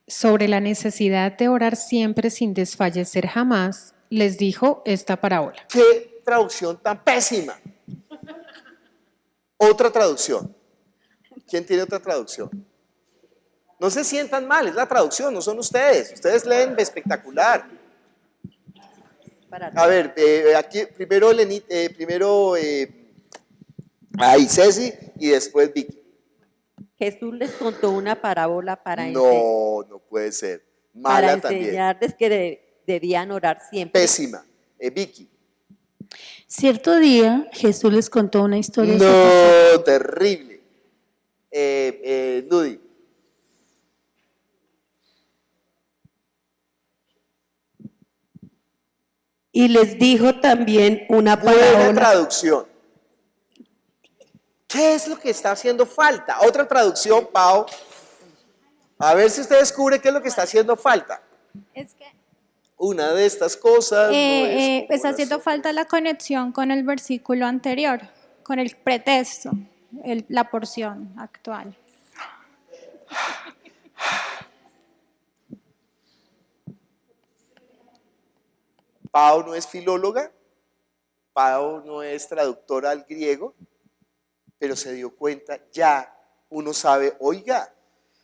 Sobre la necesidad de orar siempre sin desfallecer jamás, les dijo esta parábola. ¡Qué traducción tan pésima! Otra traducción. ¿Quién tiene otra traducción? No se sientan mal, es la traducción, no son ustedes. Ustedes leen espectacular. A ver, aquí primero Ceci y después Vicky. Jesús les contó una parábola para No puede ser. Mala también. enseñarles que debían orar siempre. Pésima. Vicky. Cierto día Jesús les contó una historia. No, terrible. Ludi. Y les dijo también una Buena parábola. traducción. ¿Qué es lo que está haciendo falta? Otra traducción, Pau. A ver si usted descubre qué es lo que está haciendo falta. Es que Una de estas cosas no es como está haciendo falta la conexión con el versículo anterior, con el pretexto, la porción actual. Pau no es filóloga, Pau no es traductora al griego, pero se dio cuenta, ya uno sabe, oiga,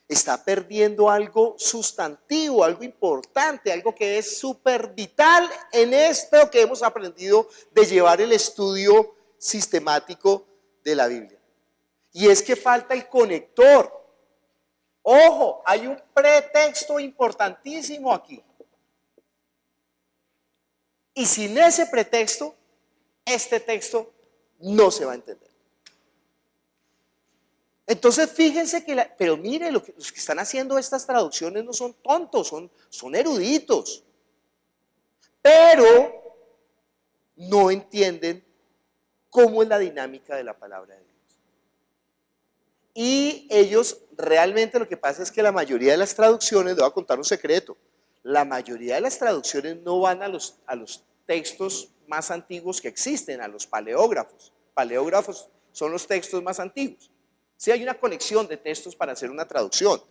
está perdiendo algo sustantivo, algo importante, algo que es súper vital en esto que hemos aprendido de llevar el estudio sistemático de la Biblia. Y es que falta el conector. Ojo, hay un pretexto importantísimo aquí. Y sin ese pretexto, este texto no se va a entender. Entonces fíjense que, pero mire, los que están haciendo estas traducciones no son tontos, son eruditos. Pero no entienden cómo es la dinámica de la palabra de Dios. Y ellos realmente lo que pasa es que la mayoría de las traducciones, les voy a contar un secreto, la mayoría de las traducciones no van a los textos más antiguos que existen, a los paleógrafos. Paleógrafos son los textos más antiguos. Sí hay una conexión de textos para hacer una traducción,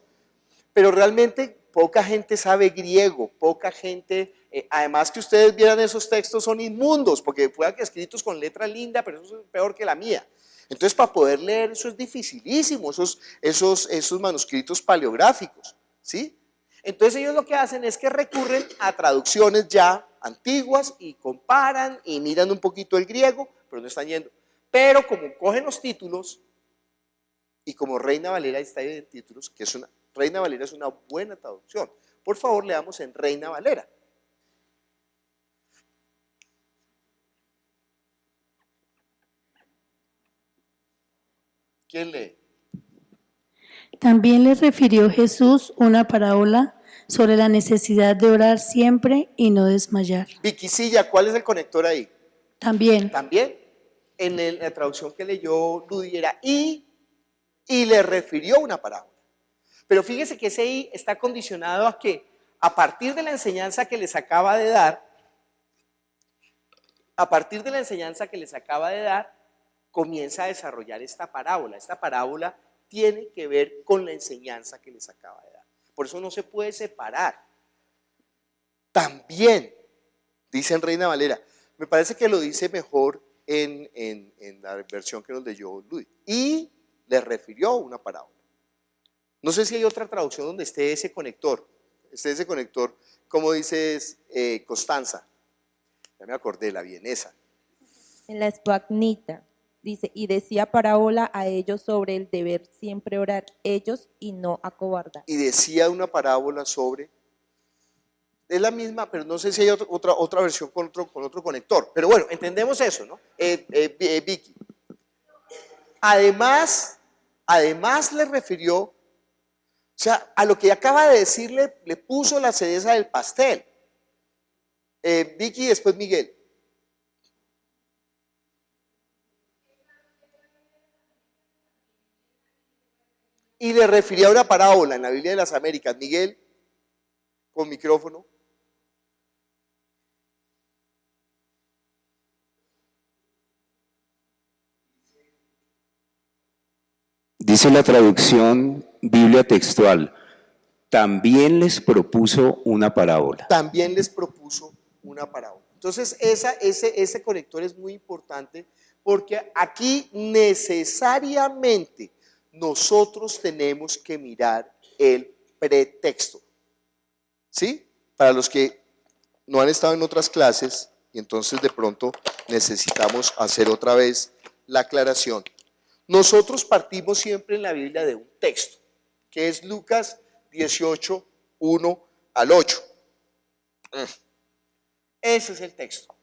pero realmente poca gente sabe griego, poca gente, además que ustedes vieran esos textos son inmundos, porque fueran escritos con letra linda, pero eso es peor que la mía. Entonces para poder leer eso es dificilísimo, esos manuscritos paleográficos, ¿sí? Entonces ellos lo que hacen es que recurren a traducciones ya antiguas y comparan y miran un poquito el griego, pero no están yendo. Pero como cogen los títulos, y como Reina Valera está ahí en títulos, Reina Valera es una buena traducción. Por favor, leamos en Reina Valera. ¿Quién lee? También les refirió Jesús una parábola sobre la necesidad de orar siempre y no desmayar. Viquisilla, ¿cuál es el conector ahí? También. También. En la traducción que leyó Ludi era y le refirió una parábola. Pero fíjese que ese y está condicionado a que a partir de la enseñanza que les acaba de dar, comienza a desarrollar esta parábola. Esta parábola tiene que ver con la enseñanza que les acaba de dar. Por eso no se puede separar. También, dice en Reina Valera, me parece que lo dice mejor en la versión que nos leyó Luis. Y le refirió una parábola. No sé si hay otra traducción donde esté ese conector. ¿Cómo dices, Constanza? Ya me acordé, la vienesa. En la Espuagnita dice, y decía parábola a ellos sobre el deber siempre orar ellos y no acobardar. Y decía una parábola sobre Es la misma, pero no sé si hay otra versión con otro conector. Pero bueno, entendemos eso, ¿no? Vicky. Además le refirió, o sea, a lo que acaba de decirle, le puso la cereza del pastel. Vicky y después Miguel. Y le refirió a una parábola en la Biblia de las Américas. Miguel, con micrófono. Dice la traducción Biblia textual, también les propuso una parábola. También les propuso una parábola. Entonces ese conector es muy importante porque aquí necesariamente nosotros tenemos que mirar el pretexto. ¿Sí? Para los que no han estado en otras clases y entonces de pronto necesitamos hacer otra vez la aclaración. Nosotros partimos siempre en la Biblia de un texto, que es Lucas 18, 1 al 8. Ese es el texto.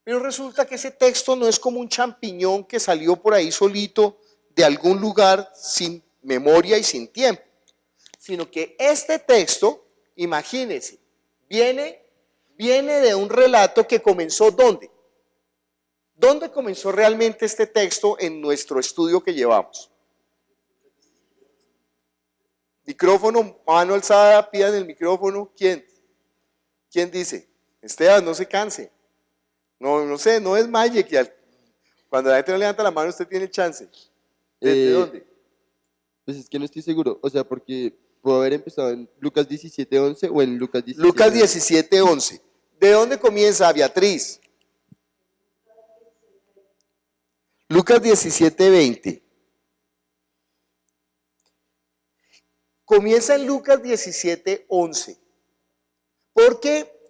Pero resulta que ese texto no es como un champiñón que salió por ahí solito de algún lugar sin memoria y sin tiempo, sino que este texto, imagínense, viene de un relato que comenzó ¿dónde? ¿Dónde comenzó realmente este texto en nuestro estudio que llevamos? Micrófono, mano alzada, pidan el micrófono. ¿Quién? ¿Quién dice? Esteban, no se canse. No sé, no es Magic. Cuando la gente no levanta la mano, usted tiene el chance. ¿Desde dónde? Pues es que no estoy seguro. O sea, porque puedo haber empezado en Lucas 17:11 o en Lucas 17. Lucas 17:11. ¿De dónde comienza, Beatriz? Lucas 17:20. Comienza en Lucas 17:11. Porque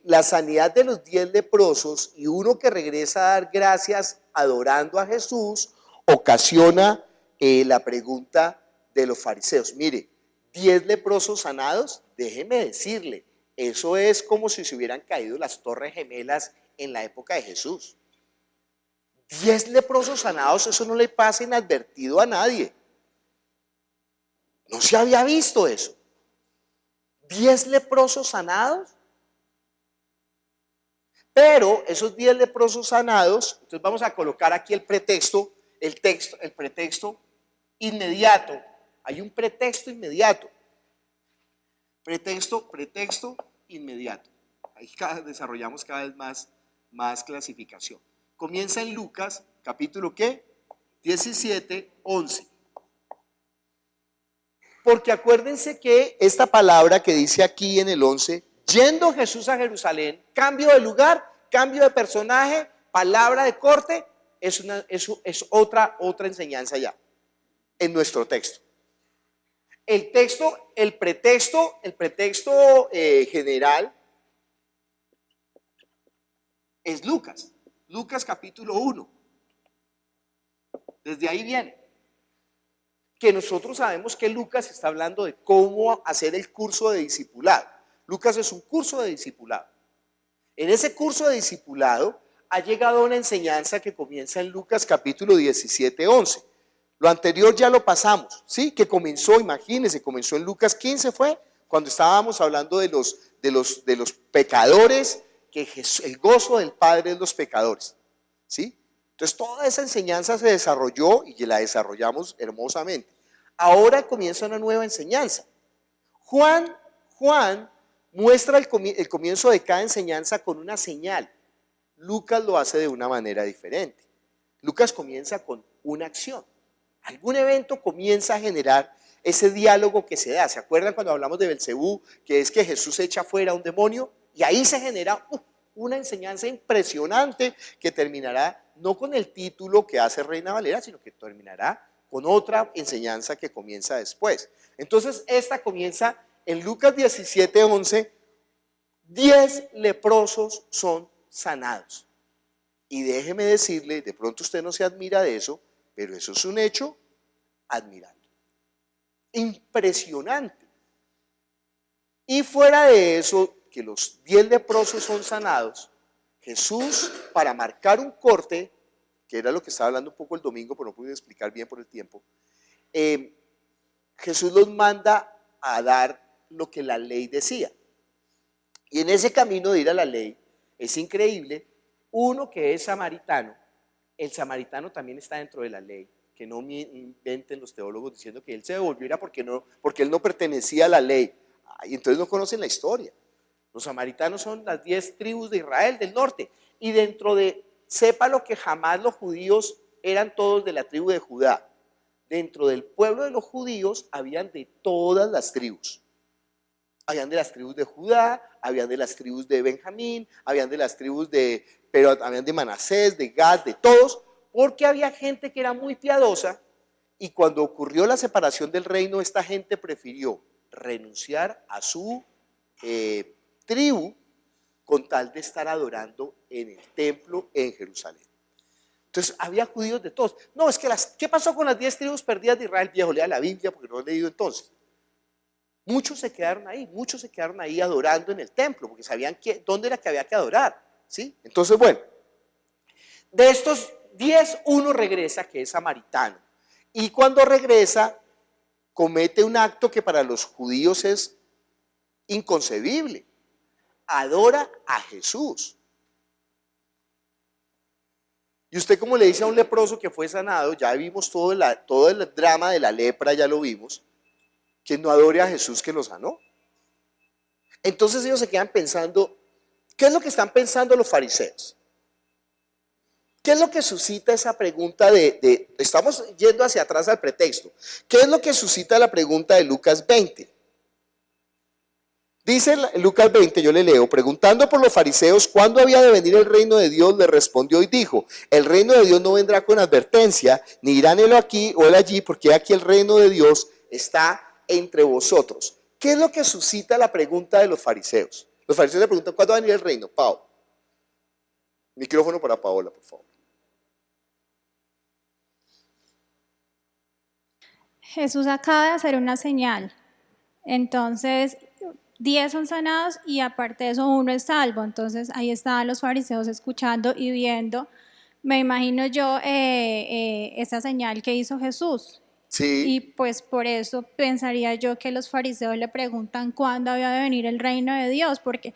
la sanidad de los 10 leprosos y uno que regresa a dar gracias adorando a Jesús ocasiona la pregunta de los fariseos. Mire, 10 leprosos sanados, déjeme decirle, eso es como si se hubieran caído las torres gemelas en la época de Jesús. 10 leprosos sanados, eso no le pasa inadvertido a nadie. No se había visto eso. 10 leprosos sanados. Pero esos 10 leprosos sanados, entonces vamos a colocar aquí el pretexto inmediato. Hay un pretexto inmediato. Pretexto inmediato. Ahí desarrollamos cada vez más clasificación. Comienza en Lucas, capítulo ¿qué? 17:11. Porque acuérdense que esta palabra que dice aquí en el 11, yendo Jesús a Jerusalén, cambio de lugar, cambio de personaje, palabra de corte, es otra enseñanza ya en nuestro texto. El pretexto general es Lucas capítulo 1. Desde ahí viene. Que nosotros sabemos que Lucas está hablando de cómo hacer el curso de discipulado. Lucas es un curso de discipulado. En ese curso de discipulado ha llegado una enseñanza que comienza en Lucas capítulo 17:11. Lo anterior ya lo pasamos, ¿sí? Que comenzó, imagínense, comenzó en Lucas 15 fue cuando estábamos hablando de los pecadores, que el gozo del Padre es los pecadores, ¿sí? Entonces toda esa enseñanza se desarrolló y la desarrollamos hermosamente. Ahora comienza una nueva enseñanza. Juan muestra el comienzo de cada enseñanza con una señal. Lucas lo hace de una manera diferente. Lucas comienza con una acción. Algún evento comienza a generar ese diálogo que se da. ¿Se acuerdan cuando hablamos de Belcebú, que es que Jesús echa fuera a un demonio? Y ahí se genera una enseñanza impresionante que terminará no con el título que hace Reina Valera, sino que terminará con otra enseñanza que comienza después. Entonces esta comienza en Lucas 17:11, 10 leprosos son sanados. Y déjeme decirle, de pronto usted no se admira de eso, pero eso es un hecho admirable. Impresionante. Y fuera de eso, que los 10 leprosos son sanados, Jesús, para marcar un corte, que era lo que estaba hablando un poco el domingo, pero no pude explicar bien por el tiempo, Jesús los manda a dar lo que la ley decía. Y en ese camino de ir a la ley, es increíble, uno que es samaritano, el samaritano también está dentro de la ley, que no me inventen los teólogos diciendo que él se devolviera porque él no pertenecía a la ley. Y entonces no conocen la historia. Los samaritanos son las 10 tribus de Israel del norte, y dentro de, sépalo que jamás los judíos eran todos de la tribu de Judá. Dentro del pueblo de los judíos habían de todas las tribus. Habían de las tribus de Judá, habían de las tribus de Benjamín, habían de las tribus pero habían de Manasés, de Gad, de todos, porque había gente que era muy piadosa, y cuando ocurrió la separación del reino, esta gente prefirió renunciar a su tribu con tal de estar adorando en el templo en Jerusalén. Entonces había judíos de todos. No, es que ¿qué pasó con las 10 tribus perdidas de Israel? Viejo, lea la Biblia porque no he leído entonces. Muchos se quedaron ahí adorando en el templo, porque sabían dónde era que había que adorar, ¿sí? Entonces, bueno, de estos 10, uno regresa, que es samaritano, y cuando regresa, comete un acto que para los judíos es inconcebible. Adora a Jesús. Y usted, como le dice a un leproso que fue sanado, ya vimos todo el drama de la lepra, ya lo vimos, que no adore a Jesús que lo sanó. Entonces ellos se quedan pensando, ¿qué es lo que están pensando los fariseos? ¿Qué es lo que suscita esa pregunta estamos yendo hacia atrás al pretexto? ¿Qué es lo que suscita la pregunta de Lucas 20? Dice Lucas 20, yo le leo, preguntando por los fariseos cuándo había de venir el reino de Dios, le respondió y dijo, el reino de Dios no vendrá con advertencia, ni irán él aquí o él allí, porque aquí el reino de Dios está entre vosotros. ¿Qué es lo que suscita la pregunta de los fariseos? Los fariseos le preguntan, ¿cuándo va a venir el reino? Pau. Micrófono para Paola, por favor. Jesús acaba de hacer una señal. Entonces, 10 son sanados y aparte de eso uno es salvo. Entonces ahí estaban los fariseos escuchando y viendo, me imagino yo, esa señal que hizo Jesús. Sí. Y pues por eso pensaría yo que los fariseos le preguntan cuándo había de venir el reino de Dios, porque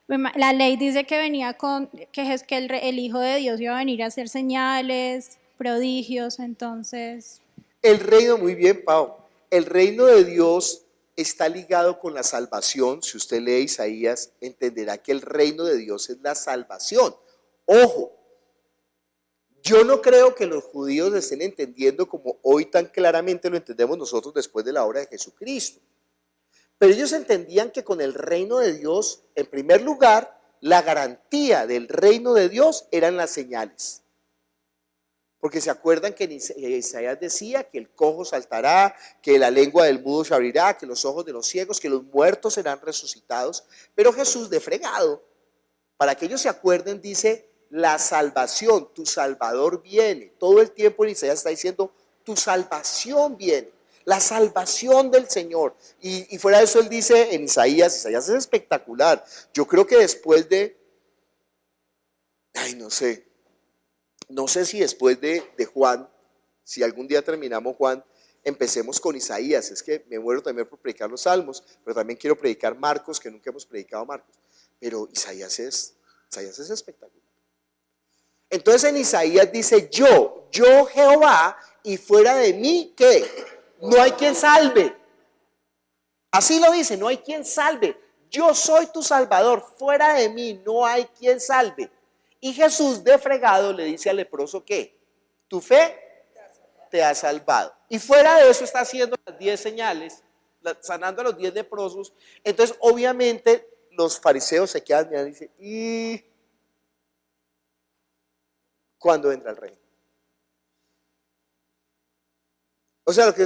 la ley dice que venía el Hijo de Dios iba a venir a hacer señales, prodigios, entonces... El reino, muy bien, Pau, el reino de Dios está ligado con la salvación. Si usted lee Isaías, entenderá que el reino de Dios es la salvación. Ojo, yo no creo que los judíos estén entendiendo como hoy tan claramente lo entendemos nosotros después de la obra de Jesucristo. Pero ellos entendían que con el reino de Dios, en primer lugar, la garantía del reino de Dios eran las señales. Porque se acuerdan que Isaías decía que el cojo saltará, que la lengua del mudo se abrirá, que los ojos de los ciegos, que los muertos serán resucitados. Pero Jesús, de fregado, para que ellos se acuerden, dice, la salvación, tu Salvador viene. Todo el tiempo en Isaías está diciendo, tu salvación viene, la salvación del Señor. Y fuera de eso él dice en Isaías es espectacular. Yo creo que después de, no sé si después de Juan, si algún día terminamos Juan, empecemos con Isaías. Es que me muero también por predicar los Salmos, pero también quiero predicar Marcos, que nunca hemos predicado Marcos. Pero Isaías es espectacular. Entonces en Isaías dice, yo Jehová, y fuera de mí, ¿qué? No hay quien salve. Así lo dice, no hay quien salve. Yo soy tu Salvador, fuera de mí no hay quien salve. Y Jesús, de fregado, le dice al leproso, ¿qué? Tu fe te ha salvado. Y fuera de eso está haciendo las 10 señales, sanando a los 10 leprosos. Entonces, obviamente, los fariseos se quedan mirando y dicen, ¿y cuándo vendrá el reino? O sea, lo que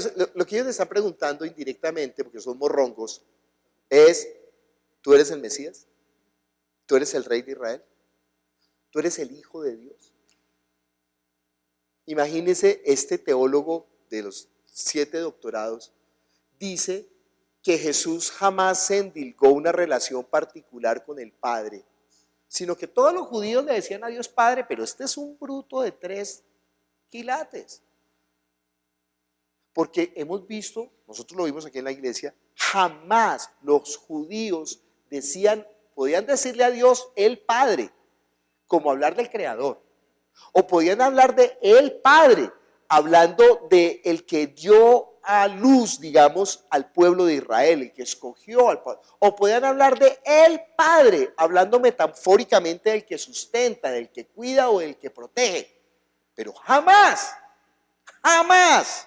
ellos le están preguntando indirectamente, porque son morrongos, es, ¿tú eres el Mesías? ¿Tú eres el Rey de Israel? ¿Tú eres el Hijo de Dios? Imagínese este teólogo de los 7 doctorados dice que Jesús jamás se endilgó una relación particular con el Padre, sino que todos los judíos le decían a Dios Padre, pero este es un bruto de 3 quilates. Porque hemos visto, nosotros lo vimos aquí en la iglesia, jamás los judíos podían decirle a Dios el Padre, como hablar del Creador. O podían hablar de el Padre, hablando de el que dio a luz, digamos, al pueblo de Israel, el que escogió al pueblo. O podían hablar de el Padre, hablando metafóricamente del que sustenta, del que cuida o del que protege. Pero jamás, jamás,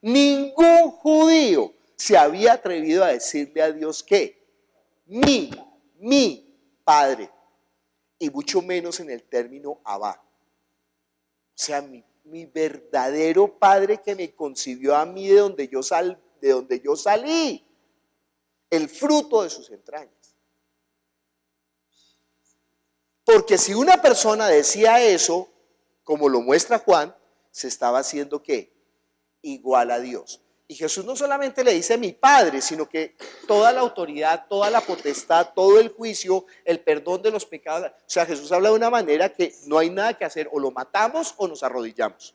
ningún judío se había atrevido a decirle a Dios que mi Padre, y mucho menos en el término Abba. O sea, mi verdadero Padre que me concibió a mí de donde yo salí, el fruto de sus entrañas. Porque si una persona decía eso, como lo muestra Juan, se estaba haciendo ¿qué? Igual a Dios. Y Jesús no solamente le dice mi Padre, sino que toda la autoridad, toda la potestad, todo el juicio, el perdón de los pecados. O sea, Jesús habla de una manera que no hay nada que hacer, o lo matamos o nos arrodillamos.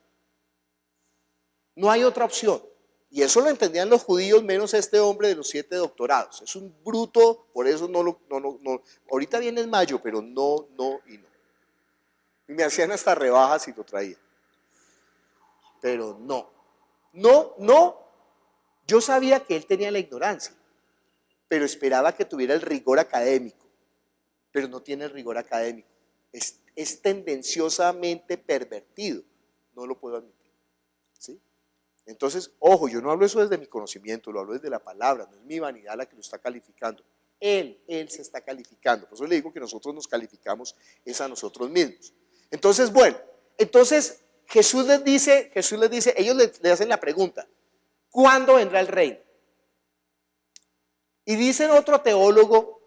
No hay otra opción. Y eso lo entendían los judíos, menos este hombre de los 7 doctorados. Es un bruto, por eso no. Ahorita viene en mayo, pero no. Y me hacían hasta rebajas y lo traía. Pero no. Yo sabía que él tenía la ignorancia, pero esperaba que tuviera el rigor académico, pero no tiene el rigor académico. Es tendenciosamente pervertido, no lo puedo admitir. ¿Sí? Entonces, ojo, yo no hablo eso desde mi conocimiento, lo hablo desde la palabra, no es mi vanidad la que lo está calificando. Él se está calificando, por eso le digo que nosotros nos calificamos es a nosotros mismos. Entonces, bueno, Jesús les dice, ellos le hacen la pregunta, ¿cuándo vendrá el reino? Y dicen otro teólogo,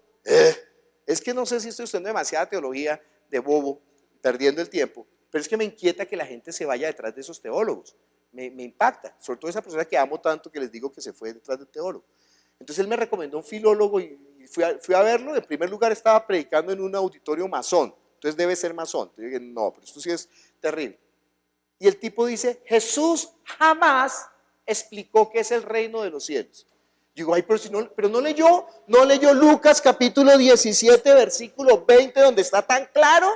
es que no sé si estoy usando demasiada teología de bobo, perdiendo el tiempo, pero es que me inquieta que la gente se vaya detrás de esos teólogos, me impacta, sobre todo esa persona que amo tanto que les digo que se fue detrás del teólogo. Entonces él me recomendó un filólogo y fui a verlo. En primer lugar estaba predicando en un auditorio masón, entonces debe ser masón. Yo dije, no, pero esto sí es terrible. Y el tipo dice, Jesús jamás explicó qué es el reino de los cielos. Digo, ay, pero no leyó Lucas capítulo 17, versículo 20, donde está tan claro.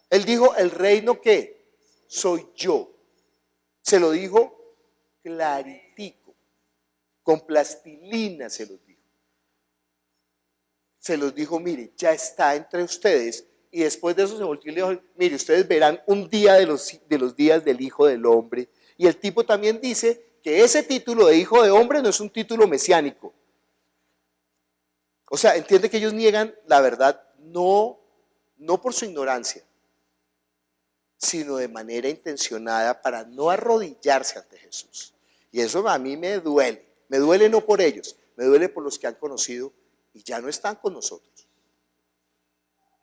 Él dijo, ¿el reino qué? Soy yo. Se lo dijo claritico, con plastilina se los dijo. Se los dijo, mire, ya está entre ustedes. Y después de eso se volvió y le dijo, mire, ustedes verán un día de los días del Hijo del Hombre. Y el tipo también dice que ese título de Hijo de Hombre no es un título mesiánico. O sea, entiende que ellos niegan la verdad no por su ignorancia, sino de manera intencionada para no arrodillarse ante Jesús. Y eso a mí me duele no por ellos, me duele por los que han conocido y ya no están con nosotros.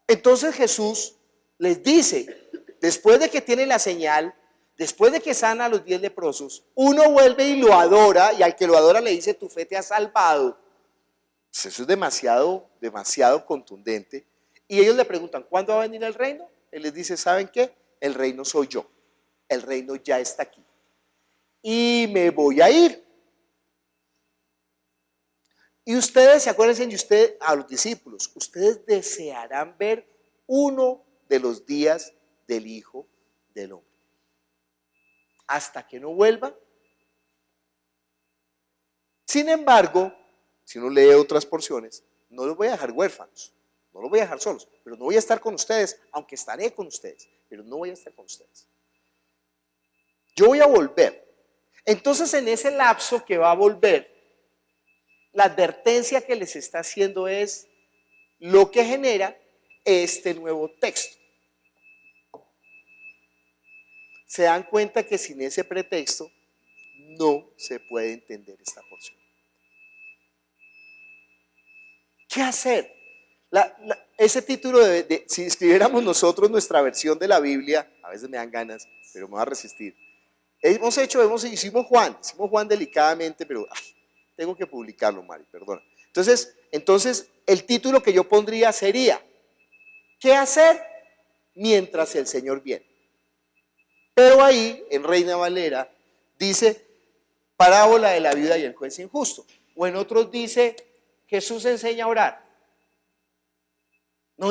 Entonces Jesús les dice, después de que tiene la señal, después de que sana a los 10 leprosos, uno vuelve y lo adora, y al que lo adora le dice, tu fe te ha salvado. Pues eso es demasiado contundente. Y ellos le preguntan, ¿cuándo va a venir el reino? Él les dice, ¿saben qué? El reino soy yo. El reino ya está aquí. Y me voy a ir. Y ustedes, acuérdense, a los discípulos, ustedes desearán ver uno de los días del Hijo del Hombre. Hasta que no vuelva. Sin embargo, si uno lee otras porciones, no los voy a dejar huérfanos, no los voy a dejar solos, pero no voy a estar con ustedes, aunque estaré con ustedes, pero no voy a estar con ustedes. Yo voy a volver. Entonces, en ese lapso que va a volver, la advertencia que les está haciendo es lo que genera este nuevo texto. Se dan cuenta que sin ese pretexto no se puede entender esta porción. ¿Qué hacer? Ese título si escribiéramos nosotros nuestra versión de la Biblia, a veces me dan ganas, pero me voy a resistir. Hicimos Juan delicadamente, pero tengo que publicarlo, Mari, perdona. Entonces, el título que yo pondría sería, ¿qué hacer mientras el Señor viene? Pero ahí, en Reina Valera, dice, parábola de la viuda y el juez injusto. O en otros dice, Jesús enseña a orar. No,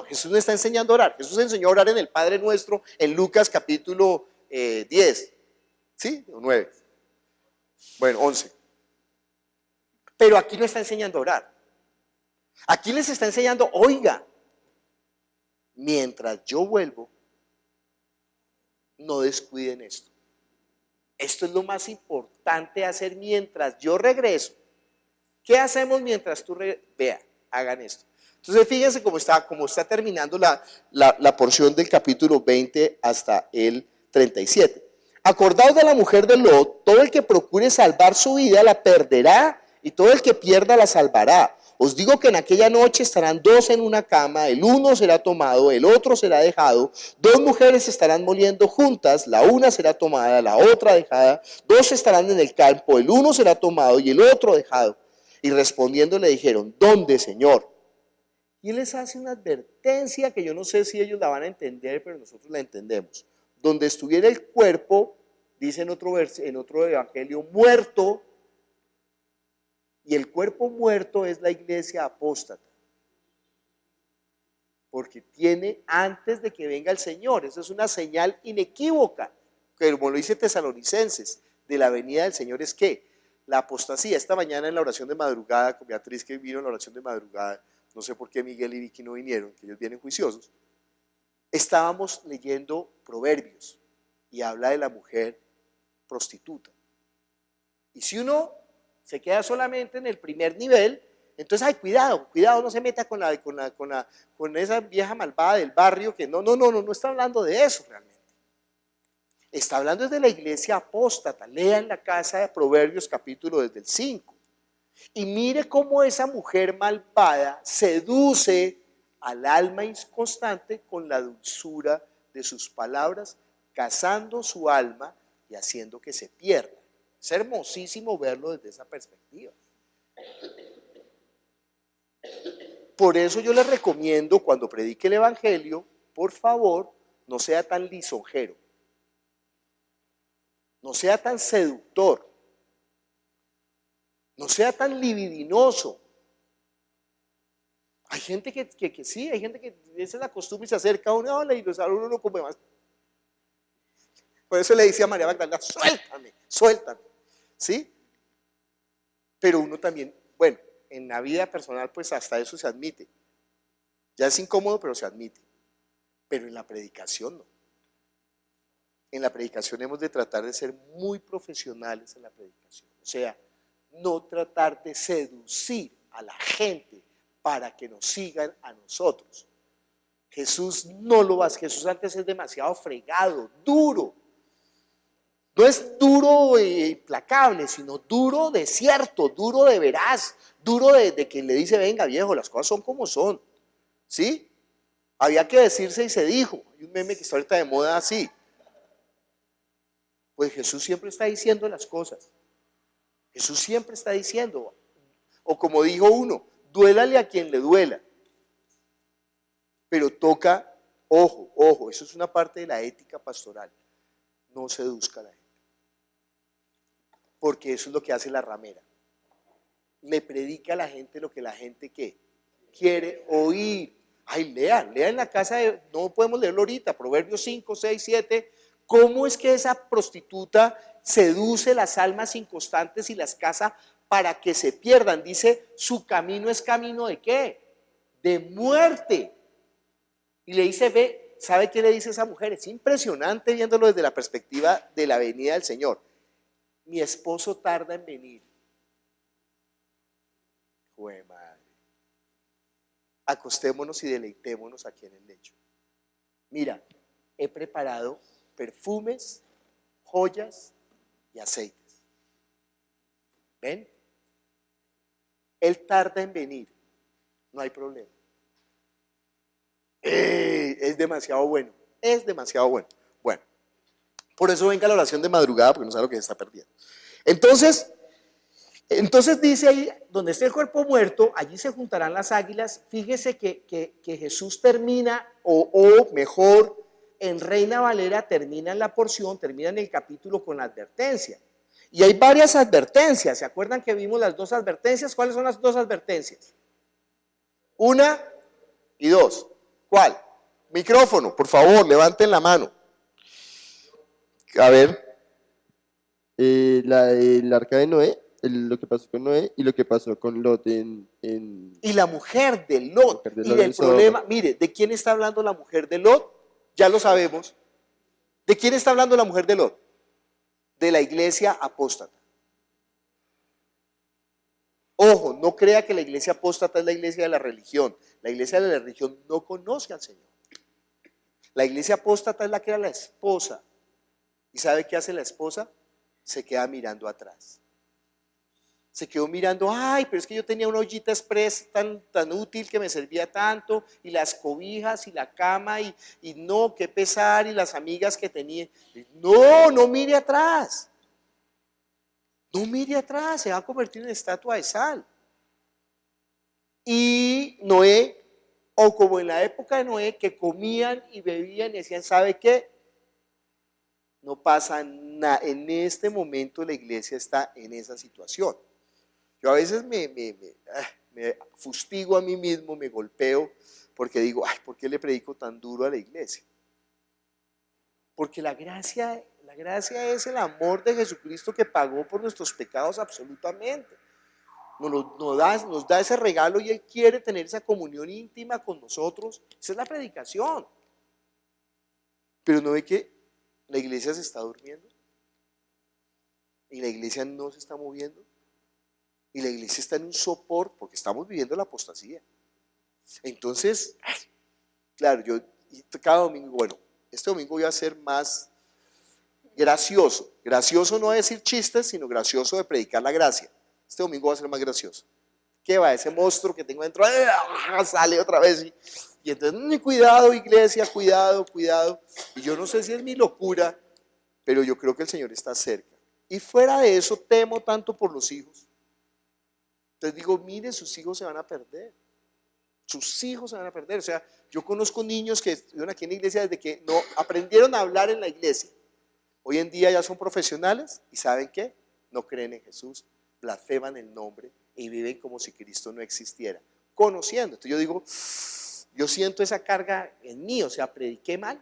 Jesús no está enseñando a orar. Jesús enseñó a orar en el Padre Nuestro, en Lucas capítulo 10, ¿sí? O 9. Bueno, 11. Pero aquí no está enseñando a orar. Aquí les está enseñando, oiga, mientras yo vuelvo, no descuiden esto. Esto es lo más importante hacer mientras yo regreso. ¿Qué hacemos mientras tú regresas? Vea, hagan esto. Entonces fíjense cómo está terminando la porción del capítulo 20 hasta el 37. Acordaos de la mujer de Lot, todo el que procure salvar su vida la perderá, y todo el que pierda la salvará. Os digo que en aquella noche estarán dos en una cama, el uno será tomado, el otro será dejado. Dos mujeres estarán moliendo juntas, la una será tomada, la otra dejada. Dos estarán en el campo, el uno será tomado y el otro dejado. Y respondiendo le dijeron, ¿dónde, Señor? Y él les hace una advertencia que yo no sé si ellos la van a entender, pero nosotros la entendemos. Donde estuviera el cuerpo, dice en otro evangelio, muerto, y el cuerpo muerto es la iglesia apóstata. Porque tiene antes de que venga el Señor, esa es una señal inequívoca, que como lo dice Tesalonicenses, de la venida del Señor es que la apostasía. Esta mañana en la oración de madrugada, con Beatriz que vino en la oración de madrugada, no sé por qué Miguel y Vicky no vinieron, que ellos vienen juiciosos, estábamos leyendo Proverbios y habla de la mujer prostituta. Y si uno se queda solamente en el primer nivel, entonces, cuidado, no se meta con esa vieja malvada del barrio que no está hablando de eso realmente. Está hablando desde la iglesia apóstata. Lea en la casa de Proverbios capítulo desde el 5. Y mire cómo esa mujer malvada seduce al alma inconstante con la dulzura de sus palabras, cazando su alma y haciendo que se pierda. Es hermosísimo verlo desde esa perspectiva. Por eso yo les recomiendo, cuando predique el evangelio, por favor, no sea tan lisonjero, no sea tan seductor, no sea tan libidinoso. Hay gente que sí, hay gente que esa es la costumbre y se acerca a uno y los alumnos no come más. Por eso le decía a María Magdalena, suéltame, ¿sí? Pero uno también, bueno, en la vida personal pues hasta eso se admite. Ya es incómodo, pero se admite. Pero en la predicación no. En la predicación hemos de tratar de ser muy profesionales en la predicación. O sea, no tratar de seducir a la gente para que nos sigan a nosotros. Jesús no lo hace. Jesús antes es demasiado fregado, duro. No es duro e implacable, sino duro de cierto, duro de veraz, duro de que le dice, venga viejo, las cosas son como son. ¿Sí? Había que decirse y se dijo. Hay un meme que está ahorita de moda así. Pues Jesús siempre está diciendo las cosas. Jesús siempre está diciendo, o como dijo uno, duélale a quien le duela. Pero toca, ojo, eso es una parte de la ética pastoral. No seduzca a la gente. Porque eso es lo que hace la ramera. Le predica a la gente lo que la gente ¿qué? Quiere oír. Lean en la casa, no podemos leerlo ahorita, Proverbios 5, 6, 7. ¿Cómo es que esa prostituta seduce las almas inconstantes y las caza para que se pierdan? Dice, su camino es camino ¿de qué? De muerte. Y le dice, ve, ¿sabe qué le dice esa mujer? Es impresionante viéndolo desde la perspectiva de la venida del Señor. Mi esposo tarda en venir. Jue madre. Acostémonos y deleitémonos aquí en el lecho. Mira, he preparado perfumes, joyas y aceites. ¿Ven? Él tarda en venir. No hay problema. Es demasiado bueno. Es demasiado bueno. Bueno, Por eso venga la oración de madrugada, porque no sabe lo que se está perdiendo. Entonces dice ahí, donde esté el cuerpo muerto, allí se juntarán las águilas. Fíjese que Jesús termina, o mejor, en Reina Valera termina en la porción, termina en el capítulo con la advertencia. Y hay varias advertencias. ¿Se acuerdan que vimos las dos advertencias? ¿Cuáles son las dos advertencias? 1 y 2. ¿Cuál? Micrófono, por favor, levanten la mano. A ver. El arca de Noé, lo que pasó con Noé y lo que pasó con Lot Y la mujer de Lot. de Y Lot el en Sodoma. problema, mire, ¿de quién está hablando la mujer de Lot? Ya lo sabemos. ¿De quién está hablando la mujer de Lot? De la iglesia apóstata. Ojo, no crea que la iglesia apóstata es la iglesia de la religión. La iglesia de la religión no conoce al Señor. La iglesia apóstata es la que era la esposa. ¿Y sabe qué hace la esposa? Se queda mirando atrás. Se quedó mirando, ay, pero es que yo tenía una ollita express tan útil que me servía tanto, y las cobijas y la cama, y no, qué pesar, y las amigas que tenía. No mire atrás. No mire atrás, se va a convertir en estatua de sal. Y Noé, o como en la época de Noé, que comían y bebían y decían, ¿sabe qué? No pasa nada. En este momento la iglesia está en esa situación. Yo a veces me fustigo a mí mismo, me golpeo, porque digo, ay, ¿por qué le predico tan duro a la iglesia? Porque la gracia es el amor de Jesucristo que pagó por nuestros pecados absolutamente. Nos da ese regalo y Él quiere tener esa comunión íntima con nosotros. Esa es la predicación. Pero ¿no ve que la iglesia se está durmiendo? Y la iglesia no se está moviendo. Y la iglesia está en un sopor porque estamos viviendo la apostasía. Entonces, claro, yo cada domingo, bueno, este domingo voy a ser más gracioso. Gracioso no de decir chistes, sino gracioso de predicar la gracia. Este domingo va a ser más gracioso. ¿Qué va? Ese monstruo que tengo dentro sale otra vez. Y entonces, cuidado iglesia, cuidado. Y yo no sé si es mi locura, pero yo creo que el Señor está cerca. Y fuera de eso, temo tanto por los hijos. Entonces digo, mire, sus hijos se van a perder. Sus hijos se van a perder. O sea, yo conozco niños que estuvieron aquí en la iglesia desde que no aprendieron a hablar en la iglesia. Hoy en día ya son profesionales y ¿saben qué? No creen en Jesús, blasfeman el nombre y viven como si Cristo no existiera, conociendo. Entonces yo digo, yo siento esa carga en mí, o sea, prediqué mal,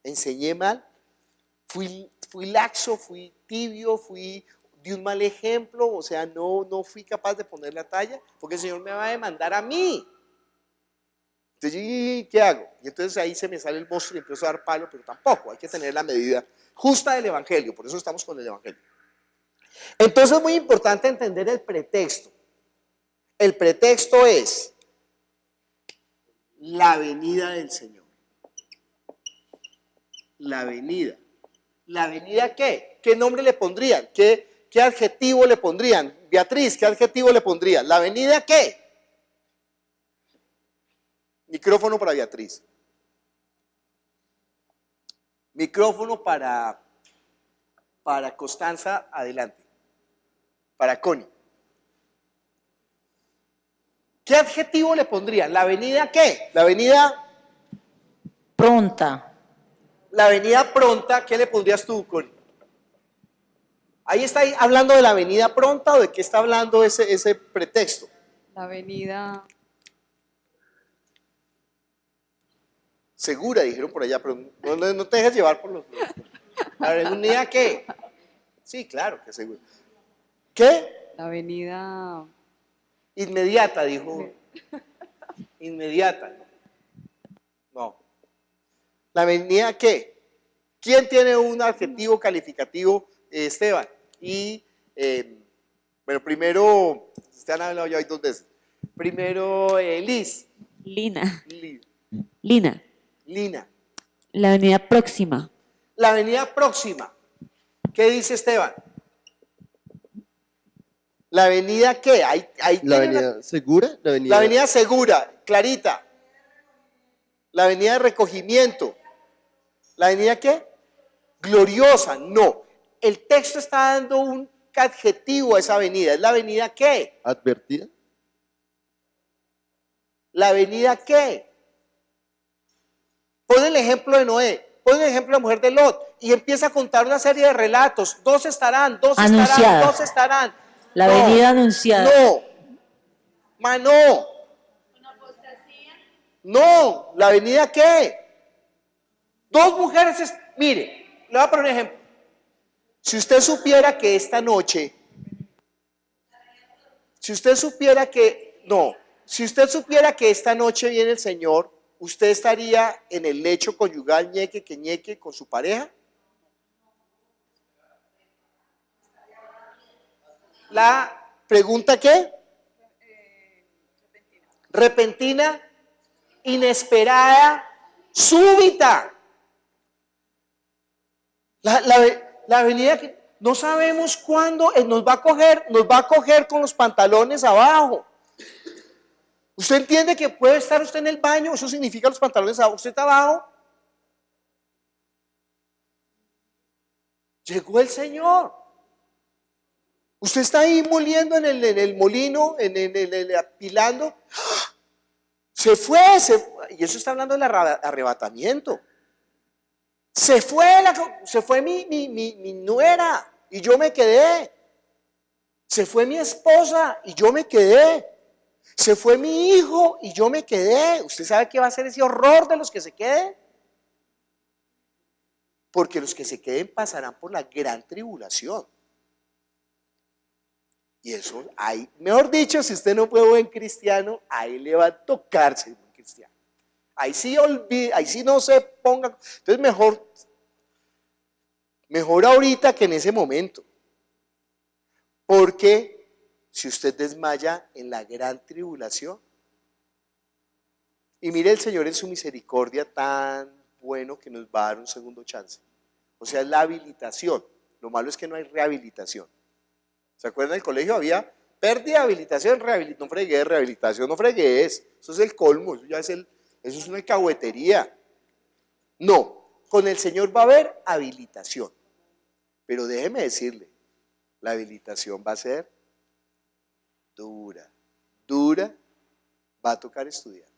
enseñé mal, fui laxo, fui tibio, di un mal ejemplo, o sea, no fui capaz de poner la talla, porque el Señor me va a demandar a mí. Entonces, ¿qué hago? Y entonces ahí se me sale el monstruo y empiezo a dar palo, pero tampoco, hay que tener la medida justa del evangelio, por eso estamos con el evangelio. Entonces es muy importante entender el pretexto. El pretexto es la venida del Señor. La venida. ¿La venida qué? ¿Qué nombre le pondrían? ¿Qué adjetivo le pondrían? Beatriz, ¿qué adjetivo le pondrían? ¿La venida qué? Micrófono para Beatriz. Micrófono para Constanza, adelante. Para Connie. ¿Qué adjetivo le pondrían? ¿La venida qué? La venida pronta. La venida pronta, ¿qué le pondrías tú, Connie? Ahí está hablando de la venida pronta, ¿o de qué está hablando ese pretexto? La venida segura, dijeron por allá, pero no te dejes llevar por los... ¿La venida qué? Sí, claro que seguro. ¿Qué? La venida inmediata, dijo. Inmediata. No. ¿La venida qué? ¿Quién tiene un adjetivo calificativo, Esteban? Y, bueno, primero, ustedes han hablado ya 2 veces. Primero, Liz. Lina. Lina. La avenida próxima. La avenida próxima. ¿Qué dice Esteban? ¿La avenida qué? ¿La avenida segura? La avenida segura, Clarita. La avenida de recogimiento. ¿La avenida qué? gloriosa, no. El texto está dando un adjetivo a esa avenida. ¿Es la avenida qué? ¿Advertida? ¿La avenida qué? Pon el ejemplo de Noé, pon el ejemplo de la mujer de Lot y empieza a contar una serie de relatos. Dos estarán, Anunciada. dos estarán. La No, venida anunciada. No, no. No, ¿la avenida qué? Dos mujeres, mire, le voy a poner un ejemplo. Si usted supiera que esta noche, si usted supiera que esta noche viene el Señor, ¿usted estaría en el lecho conyugal ñeque que ñeque con su pareja? La pregunta ¿qué? Repentina, inesperada, súbita. La avenida que no sabemos cuándo nos va a coger con los pantalones abajo. ¿Usted entiende que puede estar usted en el baño? Eso significa los pantalones abajo. ¿Usted está abajo? Llegó el Señor. Usted está ahí moliendo en el molino, apilando. Se fue. Y eso está hablando del arrebatamiento. Se fue mi nuera y yo me quedé. Se fue mi esposa y yo me quedé. Se fue mi hijo y yo me quedé. ¿Usted sabe qué va a ser ese horror de los que se queden? Porque los que se queden pasarán por la gran tribulación. Y eso, ahí, mejor dicho, si usted no fue buen cristiano, ahí le va a tocar ser buen cristiano. Ahí sí ahí sí no se ponga. Entonces mejor ahorita que en ese momento. Porque si usted desmaya en la gran tribulación, y mire el Señor en su misericordia tan bueno que nos va a dar un segundo chance. O sea, es la habilitación. Lo malo es que no hay rehabilitación. ¿Se acuerdan del colegio? Había pérdida, habilitación, rehabilitación. No fregué, rehabilitación, no fregué. Eso es el colmo, eso es una alcahuetería. No, con el Señor va a haber habilitación. Pero déjeme decirle, la habilitación va a ser dura, va a tocar estudiar.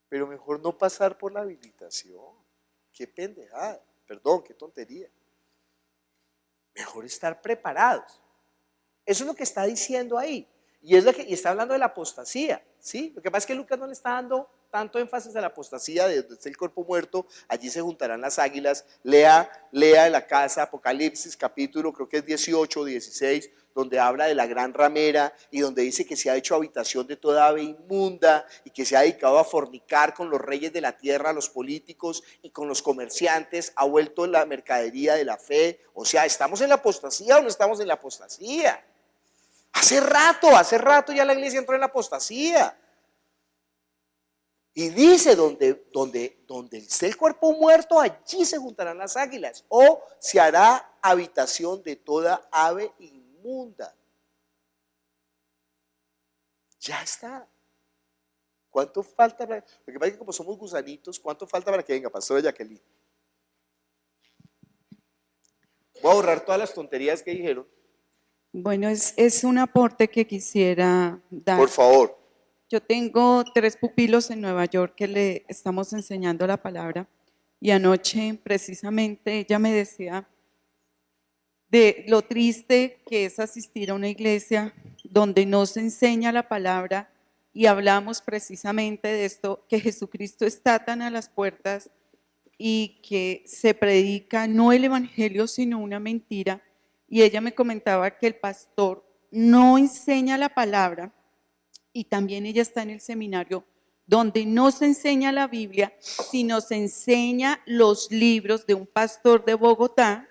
Pero mejor no pasar por la habilitación. Qué pendejada, perdón, qué tontería. Mejor estar preparados. Eso es lo que está diciendo ahí. Y está hablando de la apostasía, ¿sí? Lo que pasa es que Lucas no le está dando tanto énfasis a la apostasía de donde está el cuerpo muerto, allí se juntarán las águilas. Lea en la casa Apocalipsis capítulo, creo que es 18 o 16, donde habla de la gran ramera y donde dice que se ha hecho habitación de toda ave inmunda y que se ha dedicado a fornicar con los reyes de la tierra, los políticos y con los comerciantes, ha vuelto la mercadería de la fe. O sea, ¿estamos en la apostasía o no estamos en la apostasía? Hace rato ya la iglesia entró en la apostasía. Y dice, donde esté el cuerpo muerto, allí se juntarán las águilas, o se hará habitación de toda ave inmunda. Ya está. ¿Cuánto falta? Lo que pasa es que como somos gusanitos, ¿cuánto falta para que venga, pastora Jacqueline? Voy a borrar todas las tonterías que dijeron. Bueno, es un aporte que quisiera dar. Por favor. Yo tengo 3 pupilos en Nueva York que le estamos enseñando la palabra y anoche precisamente ella me decía de lo triste que es asistir a una iglesia donde no se enseña la palabra y hablamos precisamente de esto, que Jesucristo está tan a las puertas y que se predica no el evangelio sino una mentira. Y ella me comentaba que el pastor no enseña la palabra. Y también ella está en el seminario donde no se enseña la Biblia, sino se enseña los libros de un pastor de Bogotá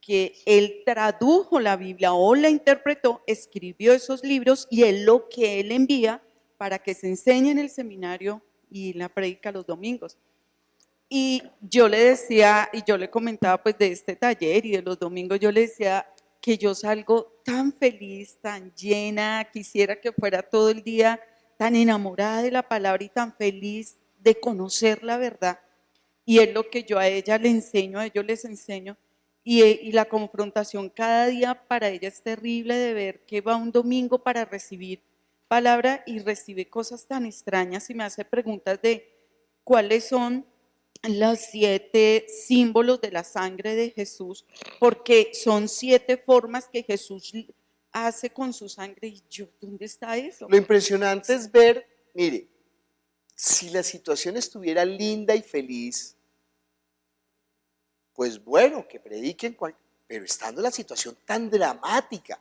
que él tradujo la Biblia o la interpretó, escribió esos libros y es lo que él envía para que se enseñe en el seminario y la predica los domingos. Y yo le decía, y yo le comentaba pues de este taller y de los domingos, yo le decía que yo salgo tan feliz, tan llena, quisiera que fuera todo el día tan enamorada de la palabra y tan feliz de conocer la verdad. y es lo que yo a ella le enseño, a ellos les enseño, y la confrontación cada día para ella es terrible de ver que va un domingo para recibir palabra y recibe cosas tan extrañas y me hace preguntas de cuáles son los 7 símbolos de la sangre de Jesús, porque son 7 formas que Jesús hace con su sangre y yo, ¿dónde está eso? Lo impresionante es ver, mire, si la situación estuviera linda y feliz, pues bueno, que prediquen, pero estando la situación tan dramática,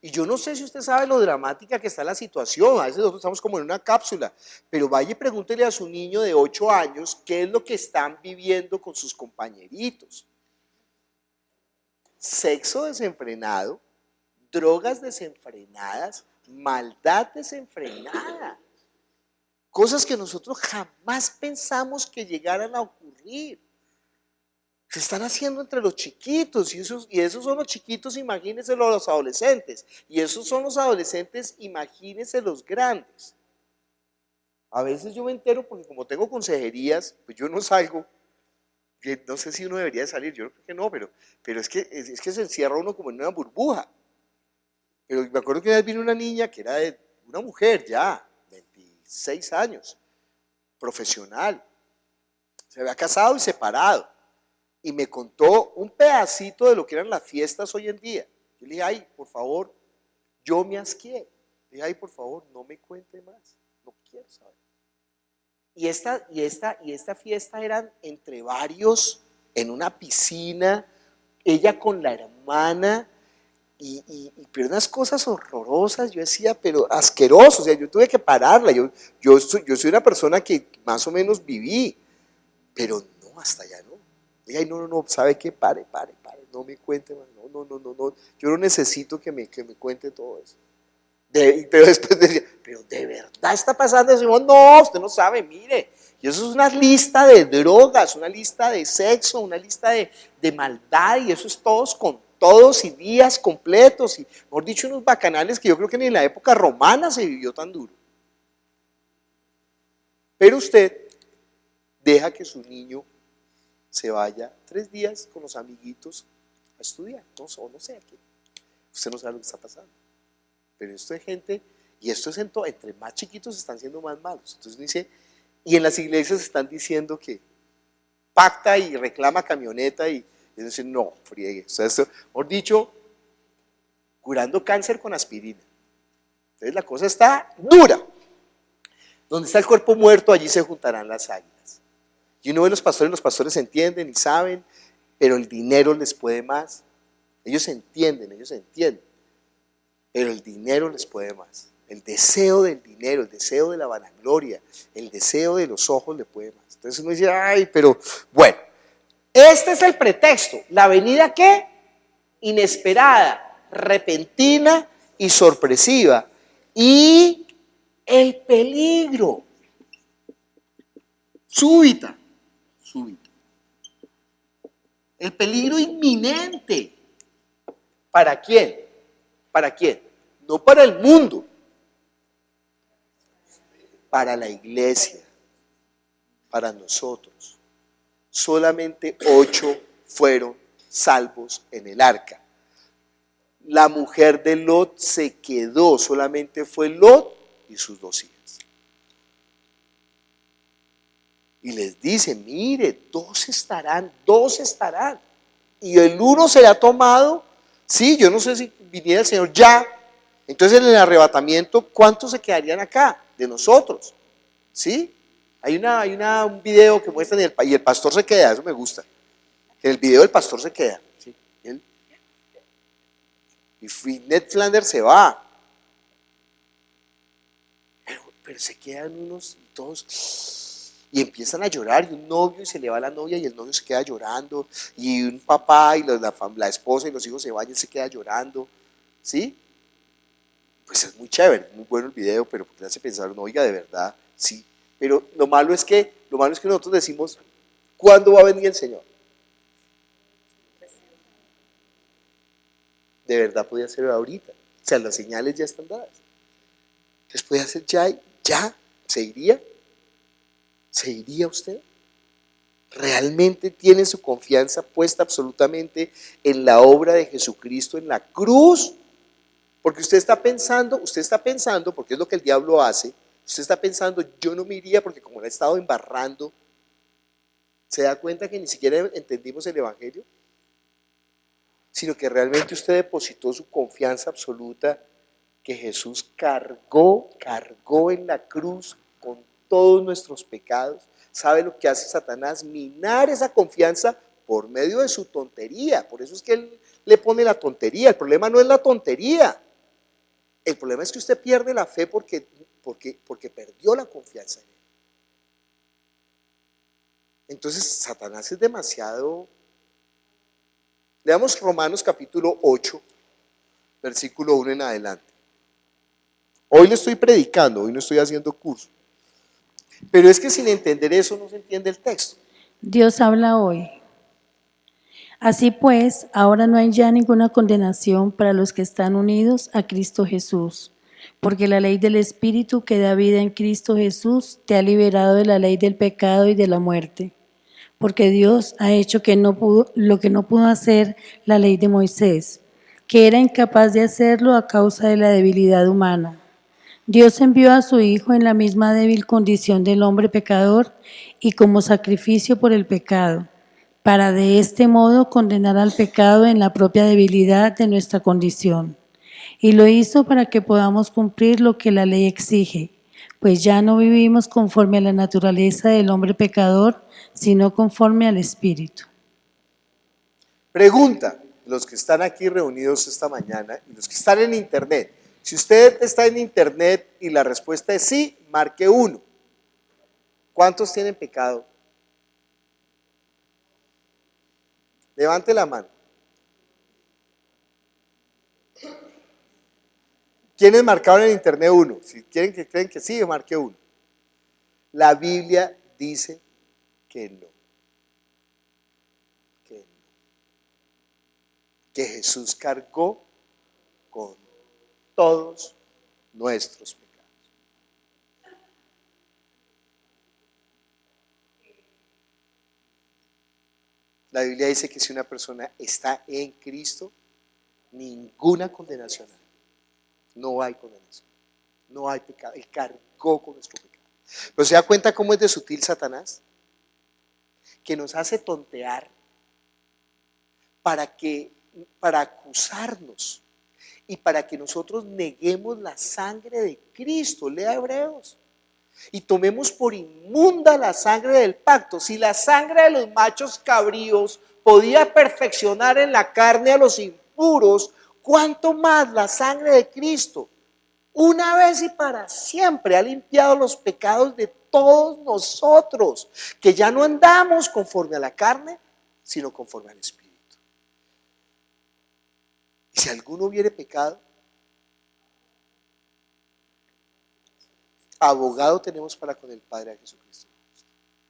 y yo no sé si usted sabe lo dramática que está la situación, a veces nosotros estamos como en una cápsula, pero vaya y pregúntele a su niño de 8 años qué es lo que están viviendo con sus compañeritos. Sexo desenfrenado, drogas desenfrenadas, maldad desenfrenada. Cosas que nosotros jamás pensamos que llegaran a ocurrir. Se están haciendo entre los chiquitos, y esos son los chiquitos, imagínense los adolescentes, y esos son los adolescentes, imagínense los grandes. A veces yo me entero porque como tengo consejerías, pues yo no salgo, que no sé si uno debería salir, yo creo que no, pero es que se encierra uno como en una burbuja. Pero me acuerdo que una vez vino una niña que era de una mujer ya, 26 años, profesional, se había casado y separado. Y me contó un pedacito de lo que eran las fiestas hoy en día. Yo le dije, ay, por favor, yo me asqué. Le dije, ay, por favor, no me cuente más, no quiero saber. Y esta fiesta eran entre varios, en una piscina, ella con la hermana, pero unas cosas horrorosas, yo decía, pero asqueroso, o sea, yo tuve que pararla, yo soy una persona que más o menos viví, pero no, hasta allá no. Y ay, no, ¿sabe qué? Pare, no me cuente más, no, yo no necesito que me cuente todo eso. Pero después decía, pero ¿de verdad está pasando eso? No, usted no sabe, mire, y eso es una lista de drogas, una lista de sexo, una lista de maldad, y eso es todos con todos y días completos, y mejor dicho, unos bacanales que yo creo que ni en la época romana se vivió tan duro. Pero usted deja que su niño se vaya 3 días con los amiguitos a estudiar, no sé a qué. Usted no sabe lo que está pasando. Pero esto es gente, y esto es entre más chiquitos están siendo más malos. Entonces dice, y en las iglesias están diciendo que pacta y reclama camioneta y dicen, no, friegue. O sea, esto, mejor dicho, curando cáncer con aspirina. Entonces la cosa está dura. Donde está el cuerpo muerto, allí se juntarán las águilas. Y uno ve los pastores entienden y saben, pero el dinero les puede más. Ellos entienden, pero el dinero les puede más. El deseo del dinero, el deseo de la vanagloria, el deseo de los ojos le puede más. Entonces uno dice, ay, pero bueno, este es el pretexto. La venida, ¿qué? Inesperada, repentina y sorpresiva. Y el peligro, súbita. El peligro inminente. ¿Para quién? ¿Para quién? No para el mundo, para la iglesia, para nosotros. Solamente 8 fueron salvos en el arca. La mujer de Lot se quedó, solamente fue Lot y sus 2 hijas. Y les dice, mire, 2 estarán. Y el uno será tomado, sí, yo no sé si viniera el Señor ya. Entonces en el arrebatamiento, ¿cuántos se quedarían acá de nosotros? ¿Sí? Hay un video que muestran y el pastor se queda, eso me gusta. En el video el pastor se queda. ¿Sí? Y Ned Flanders se va. Pero se quedan unos y todos... Y empiezan a llorar, y un novio, y se le va la novia, y el novio se queda llorando, y un papá, y la esposa y los hijos se van, y él se queda llorando, ¿sí? Pues es muy chévere, muy bueno el video, pero porque le hace pensar, no, oiga, de verdad, sí. Pero lo malo es que nosotros decimos, ¿cuándo va a venir el Señor? De verdad podía ser ahorita, o sea, las señales ya están dadas. Entonces podía ser ya, ¿se iría? ¿Se iría usted? ¿Realmente tienen su confianza puesta absolutamente en la obra de Jesucristo en la cruz? Porque usted está pensando, porque es lo que el diablo hace, usted está pensando, yo no me iría porque como le he estado embarrando, ¿se da cuenta que ni siquiera entendimos el Evangelio? Sino que realmente usted depositó su confianza absoluta que Jesús cargó en la cruz con todos nuestros pecados. ¿Sabe lo que hace Satanás? Minar esa confianza por medio de su tontería. Por eso es que él le pone la tontería. El problema no es la tontería. El problema es que usted pierde la fe porque perdió la confianza en él. Entonces Satanás es demasiado. Leamos Romanos capítulo 8, versículo 1 en adelante. Hoy le estoy predicando, hoy no estoy haciendo curso. Pero es que sin entender eso no se entiende el texto. Dios habla hoy. Así pues, ahora no hay ya ninguna condenación para los que están unidos a Cristo Jesús, porque la ley del Espíritu que da vida en Cristo Jesús te ha liberado de la ley del pecado y de la muerte. Porque Dios ha hecho lo que no pudo hacer la ley de Moisés, que era incapaz de hacerlo a causa de la debilidad humana. Dios envió a su Hijo en la misma débil condición del hombre pecador y como sacrificio por el pecado, para de este modo condenar al pecado en la propia debilidad de nuestra condición. Y lo hizo para que podamos cumplir lo que la ley exige, pues ya no vivimos conforme a la naturaleza del hombre pecador, sino conforme al Espíritu. Pregunta, los que están aquí reunidos esta mañana y los que están en internet. Si usted está en internet y la respuesta es sí, marque 1. ¿Cuántos tienen pecado? Levante la mano. ¿Quiénes marcaron en internet 1? Si creen que sí, marque 1. La Biblia dice que no. Que Jesús cargó con todos nuestros pecados. La Biblia dice que si una persona está en Cristo, ninguna condenación hay. No hay condenación, no hay pecado. Él cargó con nuestro pecado. Pero ¿se da cuenta cómo es de sutil Satanás? Que nos hace tontear para acusarnos y para que nosotros neguemos la sangre de Cristo. Lea Hebreos. Y tomemos por inmunda la sangre del pacto. Si la sangre de los machos cabríos podía perfeccionar en la carne a los impuros, ¿cuánto más la sangre de Cristo? Una vez y para siempre ha limpiado los pecados de todos nosotros, que ya no andamos conforme a la carne, sino conforme al Espíritu. Y si alguno hubiere pecado, abogado tenemos para con el Padre, a Jesucristo,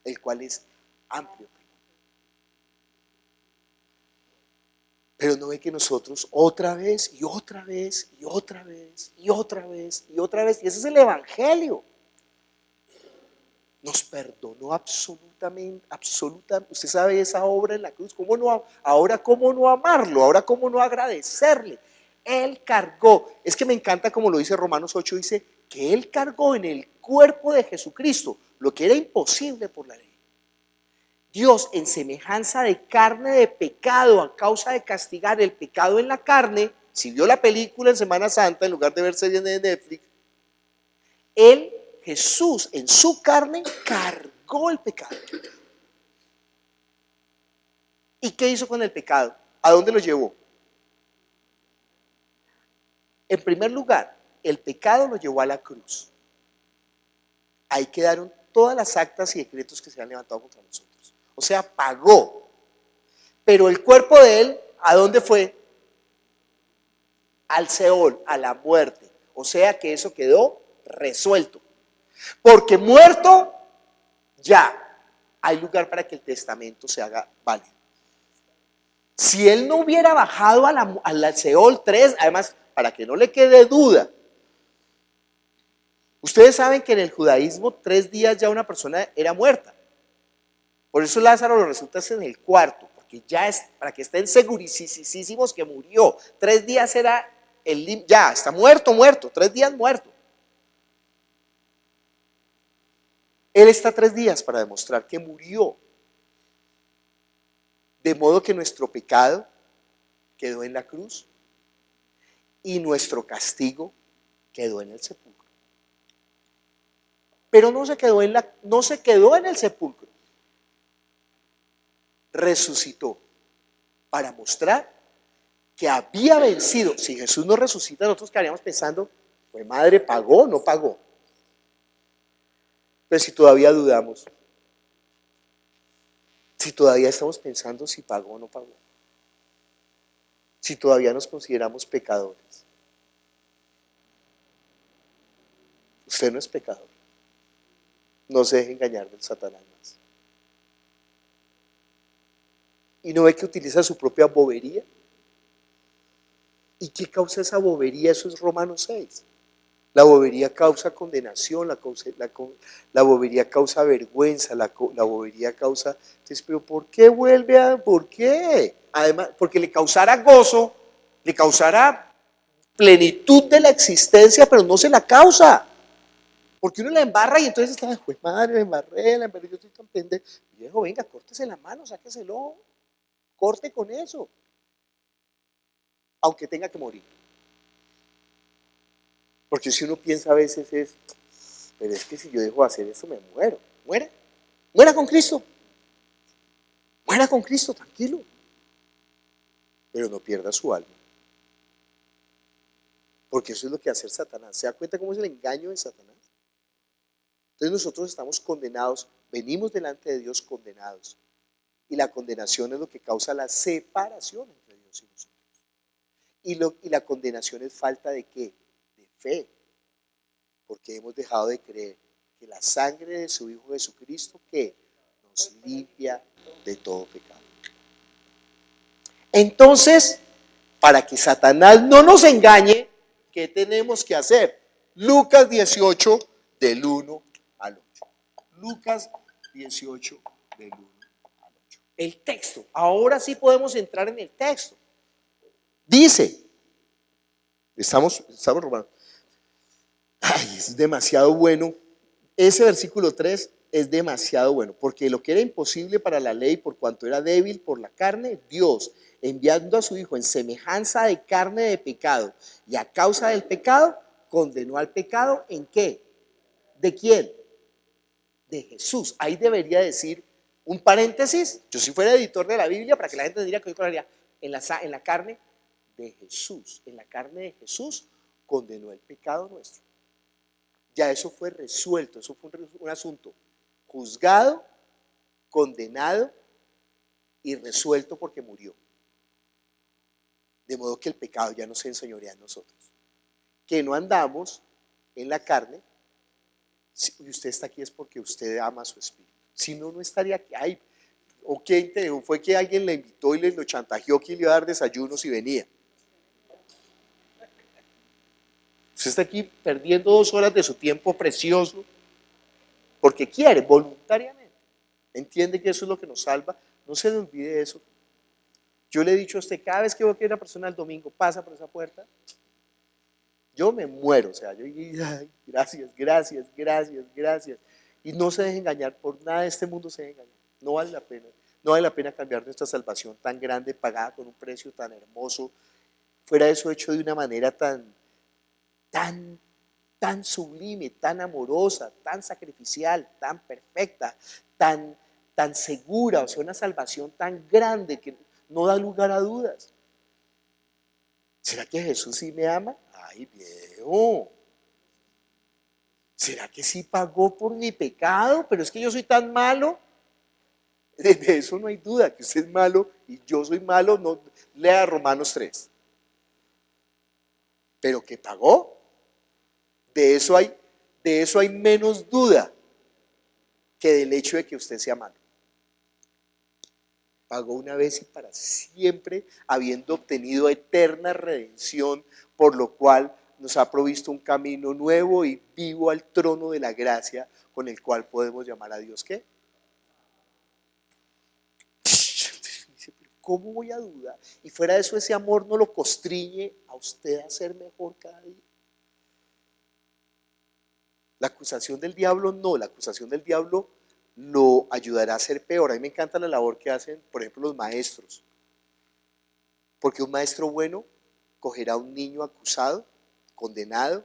el cual es amplio. Pero no ve que nosotros otra vez y otra vez y otra vez y otra vez y otra vez, y ese es el Evangelio, nos perdonó absolutamente. Usted sabe esa obra en la cruz, ahora cómo no amarlo, ahora cómo no agradecerle. Él cargó, es que me encanta como lo dice Romanos 8, dice que Él cargó en el cuerpo de Jesucristo lo que era imposible por la ley. Dios, en semejanza de carne de pecado, a causa de castigar el pecado en la carne, si vio la película en Semana Santa, en lugar de ver series de Netflix, Jesús, en su carne, cargó el pecado. ¿Y qué hizo con el pecado? ¿A dónde lo llevó? En primer lugar, el pecado lo llevó a la cruz. Ahí quedaron todas las actas y decretos que se han levantado contra nosotros. O sea, pagó. Pero el cuerpo de Él, ¿a dónde fue? Al Seol, a la muerte. O sea que eso quedó resuelto. Porque muerto, ya hay lugar para que el testamento se haga válido. Si Él no hubiera bajado al Seol 3, además, para que no le quede duda, ustedes saben que en el judaísmo 3 días ya una persona era muerta. Por eso Lázaro lo resulta en el cuarto, porque ya es, para que estén segurísimos que murió. 3 días era ya, está muerto, 3 días muerto. Él está 3 días para demostrar que murió. De modo que nuestro pecado quedó en la cruz y nuestro castigo quedó en el sepulcro. Pero no se quedó en el sepulcro. Resucitó para mostrar que había vencido. Si Jesús no resucita, nosotros quedaríamos pensando, pues madre, ¿pagó o no pagó? Pero si todavía dudamos, si todavía estamos pensando si pagó o no pagó, si todavía nos consideramos pecadores, usted no es pecador. No se deje engañar del Satanás más. ¿Y no ve que utiliza su propia bobería? ¿Y qué causa esa bobería? Eso es Romanos 6. La bobería causa condenación, la bobería causa vergüenza, la bobería causa... Entonces, ¿pero por qué vuelve a...? ¿Por qué? Además, porque le causara gozo, le causara plenitud de la existencia, pero no se la causa. Porque uno la embarra y entonces está, pues madre, la embarré, yo estoy tan pendejo. Viejo, venga, córtese la mano, sáqueselo, corte con eso. Aunque tenga que morir. Porque si uno piensa a veces pero es que si yo dejo de hacer esto me muero. Muera con Cristo. Muera con Cristo, tranquilo. Pero no pierda su alma. Porque eso es lo que hace Satanás. ¿Se da cuenta cómo es el engaño de Satanás? Entonces nosotros estamos condenados, venimos delante de Dios condenados. Y la condenación es lo que causa la separación entre Dios y nosotros. Y la condenación es falta de ¿qué? De fe. Porque hemos dejado de creer que la sangre de su Hijo Jesucristo que nos limpia de todo pecado. Entonces, para que Satanás no nos engañe, ¿qué tenemos que hacer? Lucas 18, del 1 al 8. Lucas 18, del 1 al 8. El texto. Ahora sí podemos entrar en el texto. Dice, estamos romanos. Ay, es demasiado bueno. Ese versículo 3 es demasiado bueno, porque lo que era imposible para la ley, por cuanto era débil por la carne, Dios, enviando a su Hijo en semejanza de carne de pecado, y a causa del pecado, condenó al pecado, ¿en qué? ¿De quién? De Jesús. Ahí debería decir un paréntesis, yo si fuera editor de la Biblia, para que la gente diría que yo haría en la carne de Jesús, en la carne de Jesús, condenó el pecado nuestro. Ya eso fue resuelto, eso fue un asunto juzgado, condenado y resuelto porque murió. De modo que el pecado ya no se enseñorea en nosotros. Que no andamos en la carne, y usted está aquí es porque usted ama a su espíritu. Si no, no estaría aquí. Ay, ¿o qué? Fue que alguien le invitó y le lo chantajeó que le iba a dar desayunos y venía. Usted está aquí perdiendo 2 horas de su tiempo precioso porque quiere, voluntariamente. Entiende que eso es lo que nos salva. No se le olvide eso. Yo le he dicho a usted, cada vez que veo que una persona el domingo pasa por esa puerta, yo me muero. O sea, yo digo, ay, gracias. Y no se deje engañar, por nada de este mundo se deje engañar. No vale la pena. No vale la pena cambiar nuestra salvación tan grande, pagada con un precio tan hermoso. Fuera eso hecho de una manera tan sublime, tan amorosa, tan sacrificial, tan perfecta, tan segura, o sea, una salvación tan grande que no da lugar a dudas. ¿Será que Jesús sí me ama? Ay, viejo. ¿Será que sí pagó por mi pecado? Pero es que yo soy tan malo. De eso no hay duda, que usted es malo y yo soy malo. No, lea Romanos 3. Pero que pagó. De eso hay menos duda que del hecho de que usted sea malo. Pagó una vez y para siempre, habiendo obtenido eterna redención, por lo cual nos ha provisto un camino nuevo y vivo al trono de la gracia, con el cual podemos llamar a Dios ¿qué? ¿cómo voy a dudar? Y fuera de eso, ese amor no lo constriñe a usted a ser mejor cada día. La acusación del diablo no, la acusación del diablo lo ayudará a ser peor. A mí me encanta la labor que hacen, por ejemplo, los maestros. Porque un maestro bueno cogerá a un niño acusado, condenado,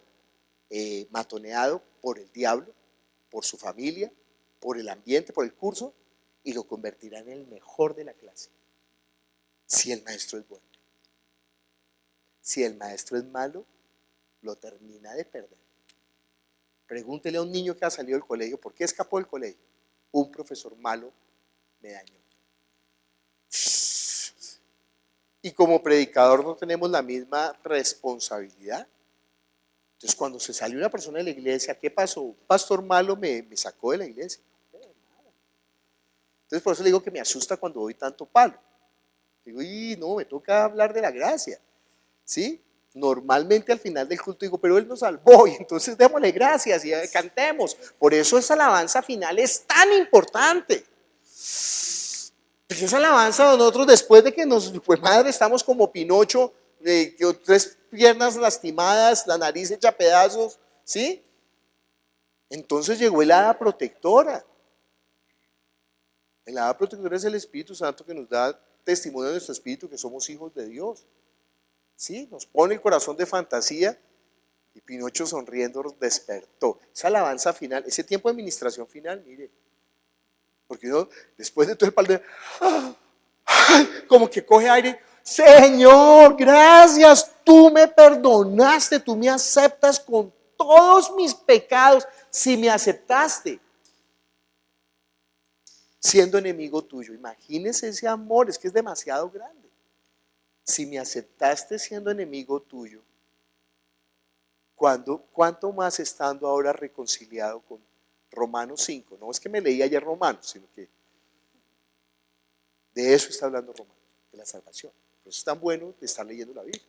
matoneado por el diablo, por su familia, por el ambiente, por el curso, y lo convertirá en el mejor de la clase. Si el maestro es bueno. Si el maestro es malo, lo termina de perder. Pregúntele a un niño que ha salido del colegio, ¿por qué escapó del colegio? Un profesor malo me dañó. Y como predicador no tenemos la misma responsabilidad. Entonces cuando se salió una persona de la iglesia, ¿qué pasó? Un pastor malo me sacó de la iglesia. Entonces por eso le digo que me asusta cuando doy tanto palo. Digo, y no, me toca hablar de la gracia. ¿Sí? Normalmente al final del culto digo, pero Él nos salvó, y entonces démosle gracias y cantemos. Por eso esa alabanza final es tan importante. Pues esa alabanza de nosotros, después de que pues madre, estamos como Pinocho, 3 piernas lastimadas, la nariz hecha pedazos, ¿sí? Entonces llegó el hada protectora. El hada protectora es el Espíritu Santo que nos da testimonio de nuestro espíritu que somos hijos de Dios. ¿Sí? Nos pone el corazón de fantasía y Pinocho sonriendo despertó. Esa alabanza final, ese tiempo de administración final, mire, porque uno después de todo el palo, como que coge aire, Señor, gracias, tú me perdonaste, tú me aceptas con todos mis pecados, si me aceptaste, siendo enemigo tuyo. Imagínese ese amor, es que es demasiado grande. Si me aceptaste siendo enemigo tuyo, ¿cuánto más estando ahora reconciliado con Romanos 5? No es que me leí ayer Romanos, sino que de eso está hablando Romanos, de la salvación. Por eso es tan bueno de estar leyendo la Biblia.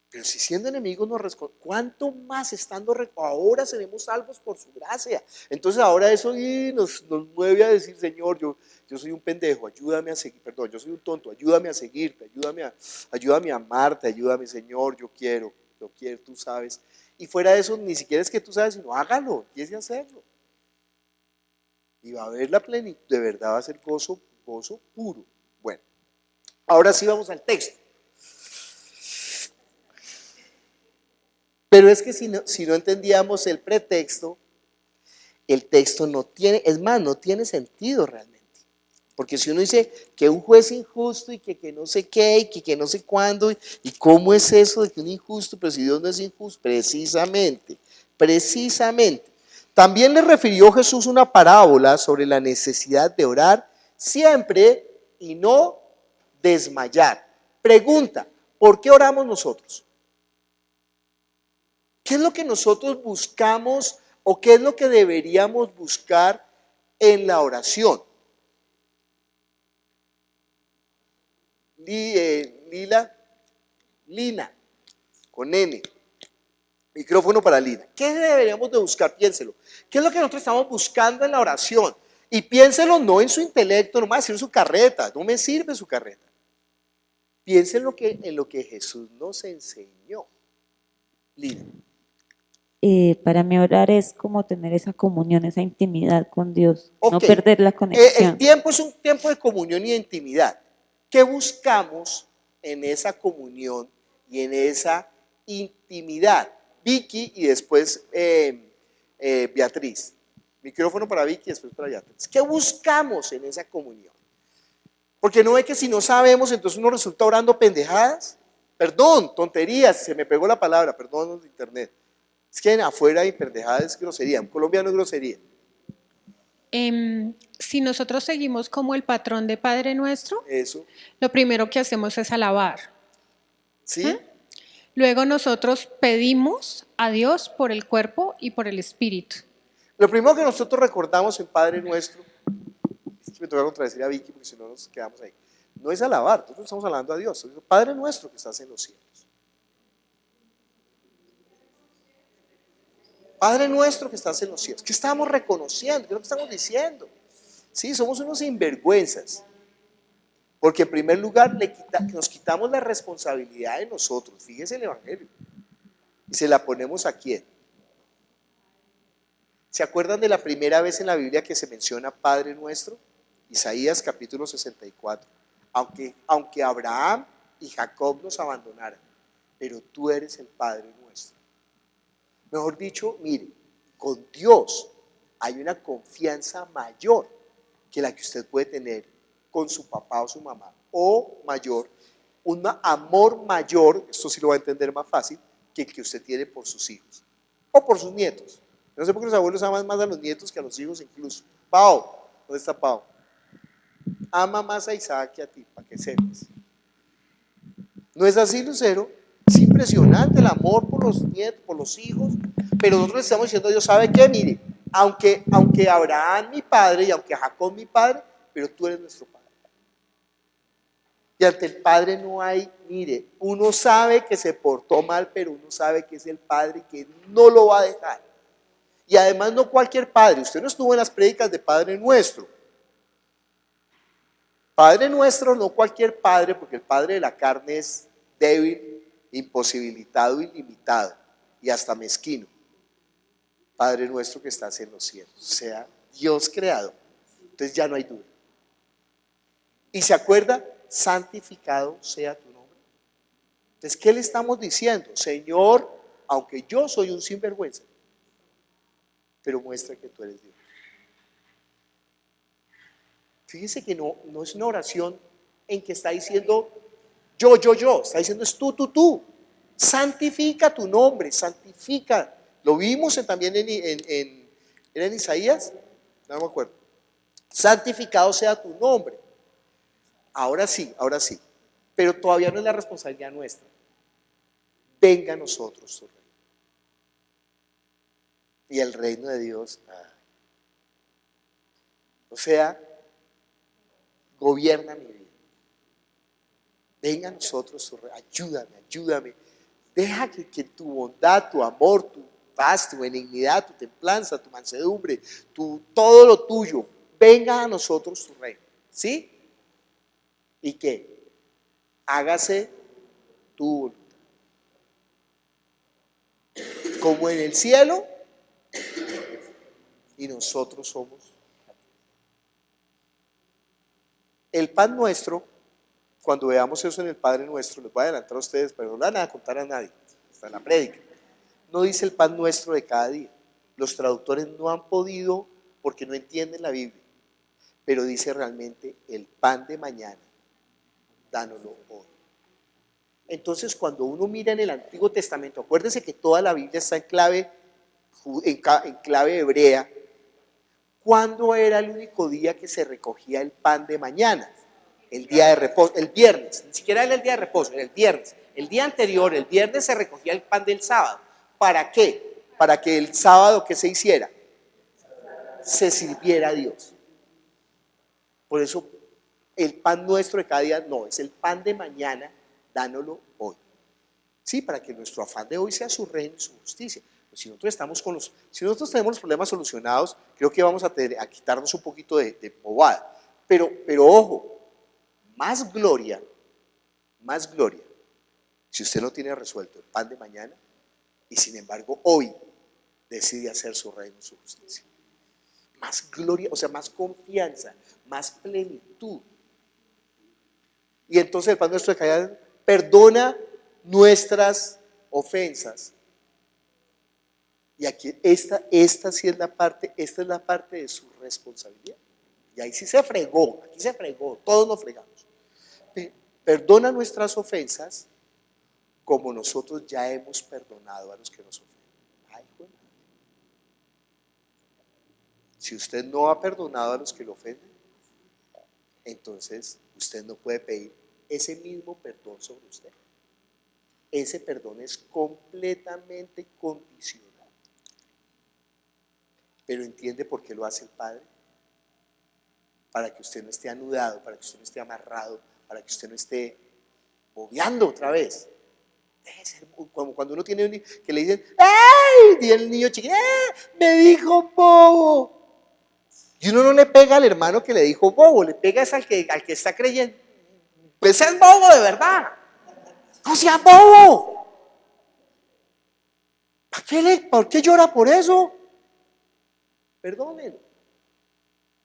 Pero si siendo enemigos ¿cuánto más estando ahora seremos salvos por su gracia? Entonces ahora eso nos mueve a decir, Señor, yo soy un pendejo, ayúdame a seguir, perdón, yo soy un tonto, ayúdame a seguirte, ayúdame a amarte, ayúdame, Señor, yo quiero, tú sabes. Y fuera de eso, ni siquiera es que tú sabes, sino hágalo, empiece a hacerlo. Y va a haber la plenitud, de verdad va a ser gozo puro. Bueno, ahora sí vamos al texto. Pero es que si no entendíamos el pretexto, el texto no tiene, es más, no tiene sentido realmente. Porque si uno dice que un juez injusto y que no sé qué y que no sé cuándo, y cómo es eso de que un injusto, pero si Dios no es injusto, precisamente. También le refirió Jesús una parábola sobre la necesidad de orar siempre y no desmayar. Pregunta, ¿por qué oramos nosotros? ¿Qué es lo que nosotros buscamos o qué es lo que deberíamos buscar en la oración? Lina, con N. Micrófono para Lina. ¿Qué deberíamos de buscar? Piénselo. ¿Qué es lo que nosotros estamos buscando en la oración? Y piénselo no en su intelecto, no me va a decir su carreta, no me sirve su carreta. Piense en lo que Jesús nos enseñó. Lina. Para mí orar es como tener esa comunión, esa intimidad con Dios, no perder la El conexión. tiempo es un tiempo de comunión y de intimidad. ¿Qué buscamos en esa comunión y en esa intimidad? Vicky y después Beatriz. Micrófono para Vicky y después para Beatriz. ¿Qué buscamos en esa comunión? Porque no ve que si no sabemos, entonces uno resulta orando pendejadas. Perdón, tonterías, se me pegó la palabra, perdón, de internet. Es que afuera hay pendejadas, es grosería. En Colombia no es grosería. Si nosotros seguimos como el patrón de Padre Nuestro, Eso. lo primero que hacemos es alabar. ¿Sí? Luego nosotros pedimos a Dios por el cuerpo y por el espíritu. Lo primero que nosotros recordamos en Padre Nuestro, es que me toca contradecir a Vicky porque si no nos quedamos ahí, no es alabar, nosotros estamos hablando a Dios, es Padre Nuestro que estás en los cielos. Padre Nuestro que estás en los cielos. ¿Qué estamos reconociendo? ¿Qué es lo que estamos diciendo? Sí, somos unos sinvergüenzas. Porque en primer lugar nos quitamos la responsabilidad de nosotros. Fíjese el Evangelio. Y se la ponemos a quién. ¿Se acuerdan de la primera vez en la Biblia que se menciona Padre Nuestro? Isaías capítulo 64. Aunque Abraham y Jacob nos abandonaran, pero tú eres el Padre nuestro. Mejor dicho, mire, con Dios hay una confianza mayor que la que usted puede tener con su papá o su mamá, o mayor, un amor mayor, esto sí lo va a entender más fácil, que el que usted tiene por sus hijos, o por sus nietos. No sé por qué los abuelos aman más a los nietos que a los hijos incluso. Pau, ¿dónde está Pau? Ama más a Isaac que a ti, para que sepas. ¿No es así, Lucero? Es impresionante el amor por los nietos, por los hijos, pero nosotros le estamos diciendo a Dios, ¿sabe qué? Mire, aunque Abraham mi padre y aunque Jacob mi padre, pero tú eres nuestro padre. Y ante el Padre no hay, mire, uno sabe que se portó mal, pero uno sabe que es el Padre y que no lo va a dejar. Y además no cualquier padre, usted no estuvo en las prédicas de Padre Nuestro. Padre Nuestro no cualquier padre, porque el padre de la carne es débil, imposibilitado, ilimitado y hasta mezquino. Padre Nuestro que estás en los cielos, o sea, Dios creado. Entonces ya no hay duda. ¿Y se acuerda? Santificado sea tu nombre. Entonces, ¿qué le estamos diciendo? Señor, aunque yo soy un sinvergüenza, pero muestra que tú eres Dios. Fíjese que no es una oración en que está diciendo yo, está diciendo es tú. Santifica tu nombre, santifica. Lo vimos también ¿era en Isaías? No me acuerdo. Santificado sea tu nombre. Ahora sí. Pero todavía no es la responsabilidad nuestra. Venga a nosotros tu reino. Y el reino de Dios. O sea, gobierna mi vida. Venga a nosotros tu reino. Ayúdame. Deja que tu bondad, tu amor, tu paz, tu benignidad, tu templanza, tu mansedumbre, todo lo tuyo, venga a nosotros tu reino. ¿Sí? ¿Y qué? Hágase tu voluntad. Como en el cielo, y nosotros somos. El pan nuestro, cuando veamos eso en el Padre Nuestro, les voy a adelantar a ustedes, pero no le van a contar a nadie, hasta en la prédica. No dice el pan nuestro de cada día. Los traductores no han podido porque no entienden la Biblia, pero dice realmente el pan de mañana, dánoslo hoy. Entonces, cuando uno mira en el Antiguo Testamento, acuérdense que toda la Biblia está en clave hebrea. ¿Cuándo era el único día que se recogía el pan de mañana? El día de reposo, el viernes. Ni siquiera era el día de reposo, era el viernes. El día anterior, el viernes, se recogía el pan del sábado. ¿Para qué? Para que el sábado, ¿qué se hiciera? Se sirviera a Dios. Por eso, el pan nuestro de cada día no, es el pan de mañana, dánoslo hoy. Sí, para que nuestro afán de hoy sea su reino y su justicia. Si nosotros tenemos los problemas solucionados, creo que vamos a quitarnos un poquito de bobada. Pero ojo, más gloria, si usted no tiene resuelto el pan de mañana y sin embargo hoy decide hacer su reino y su justicia. Más gloria, o sea, más confianza, más plenitud. Y entonces el pan nuestro de cada día perdona nuestras ofensas. Y aquí esta sí es la parte, esta es la parte de su responsabilidad. Y ahí sí se fregó, aquí se fregó, todos nos fregamos. Perdona nuestras ofensas como nosotros ya hemos perdonado a los que nos ofenden. Ay, bueno. Si usted no ha perdonado a los que lo ofenden, entonces usted no puede pedir ese mismo perdón sobre usted. Ese perdón es completamente condicional. Pero ¿entiende por qué lo hace el Padre? Para que usted no esté anudado, para que usted no esté amarrado, para que usted no esté bobeando otra vez. Debe ser como cuando uno tiene un niño que le dicen, ¡ay! Y el niño chiquito, me dijo bobo. Y uno no le pega al hermano que le dijo bobo, le pega al que está creyendo, Pues es bobo de verdad. No sea bobo. ¿Por qué llora por eso? Perdónenlo.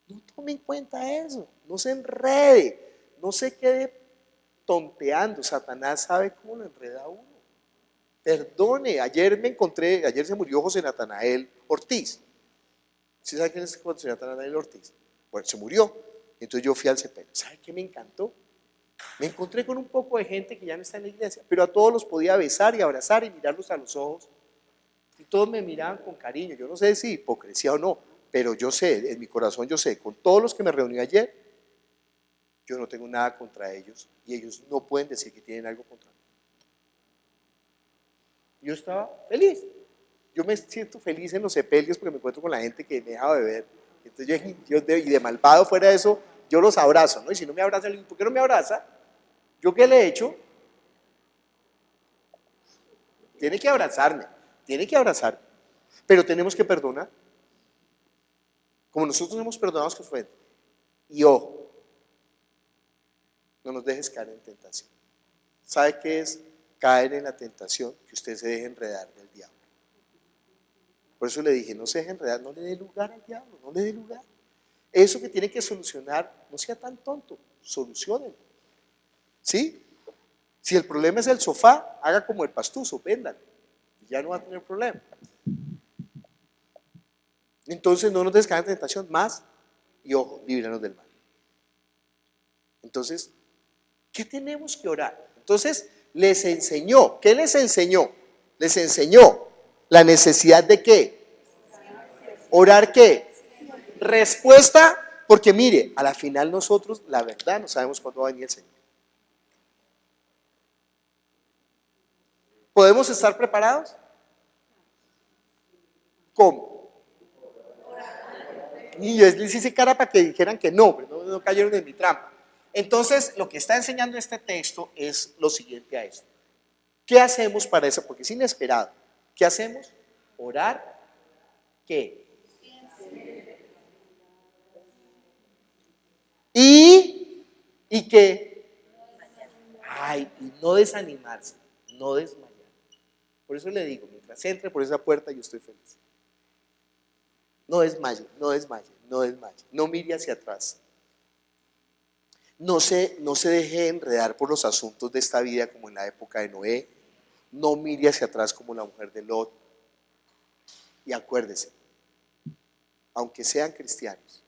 No tome en cuenta eso. No se enrede. No se quede tonteando. Satanás sabe cómo lo enreda a uno. Perdone. Ayer se murió José Natanael Ortiz. ¿Sí sabe quién es José Natanael Ortiz? Bueno, se murió. Entonces yo fui al sepelio. ¿Sabe qué me encantó? Me encontré con un poco de gente que ya no está en la iglesia, pero a todos los podía besar y abrazar y mirarlos a los ojos. Y todos me miraban con cariño. Yo no sé si hipocresía o no, pero yo sé, en mi corazón yo sé, con todos los que me reuní ayer, yo no tengo nada contra ellos y ellos no pueden decir que tienen algo contra mí. Yo estaba feliz. Yo me siento feliz en los sepelios porque me encuentro con la gente que me deja beber. Entonces y de malvado fuera de eso, yo los abrazo, ¿no? Y si no me abraza, le digo, ¿por qué no me abraza? ¿Yo qué le he hecho? Tiene que abrazarme. Pero tenemos que perdonar. Como nosotros hemos perdonado a su frente. Y ojo, no nos dejes caer en tentación. ¿Sabe qué es caer en la tentación? Que usted se deje enredar del diablo. Por eso le dije, no se deje enredar, no le dé lugar al diablo, no le dé lugar. Eso que tiene que solucionar, no sea tan tonto, soluciónenlo. ¿Sí? Si el problema es el sofá, haga como el pastuso, véndalo. Y ya no va a tener problema. Entonces no nos descaen en tentación más y ojo, líbranos del mal. Entonces, ¿qué tenemos que orar? Entonces, les enseñó. ¿Qué les enseñó? Les enseñó la necesidad de ¿qué? ¿Orar qué? Respuesta, porque mire, a la final nosotros, la verdad, no sabemos cuándo va a venir el Señor. ¿Podemos estar preparados? ¿Cómo? Y yo les hice cara para que dijeran que no, pero no cayeron en mi trampa. Entonces, lo que está enseñando este texto es lo siguiente a esto. ¿Qué hacemos para eso? Porque es inesperado. ¿Qué hacemos? Orar. ¿Qué? ¿Y qué? Ay, y no desanimarse, no desmayar. Por eso le digo, mientras entre por esa puerta yo estoy feliz. No desmaye, no desmaye, no desmaye. No mire hacia atrás. No se deje enredar por los asuntos de esta vida como en la época de Noé. No mire hacia atrás como la mujer de Lot. Y acuérdese, aunque sean cristianos,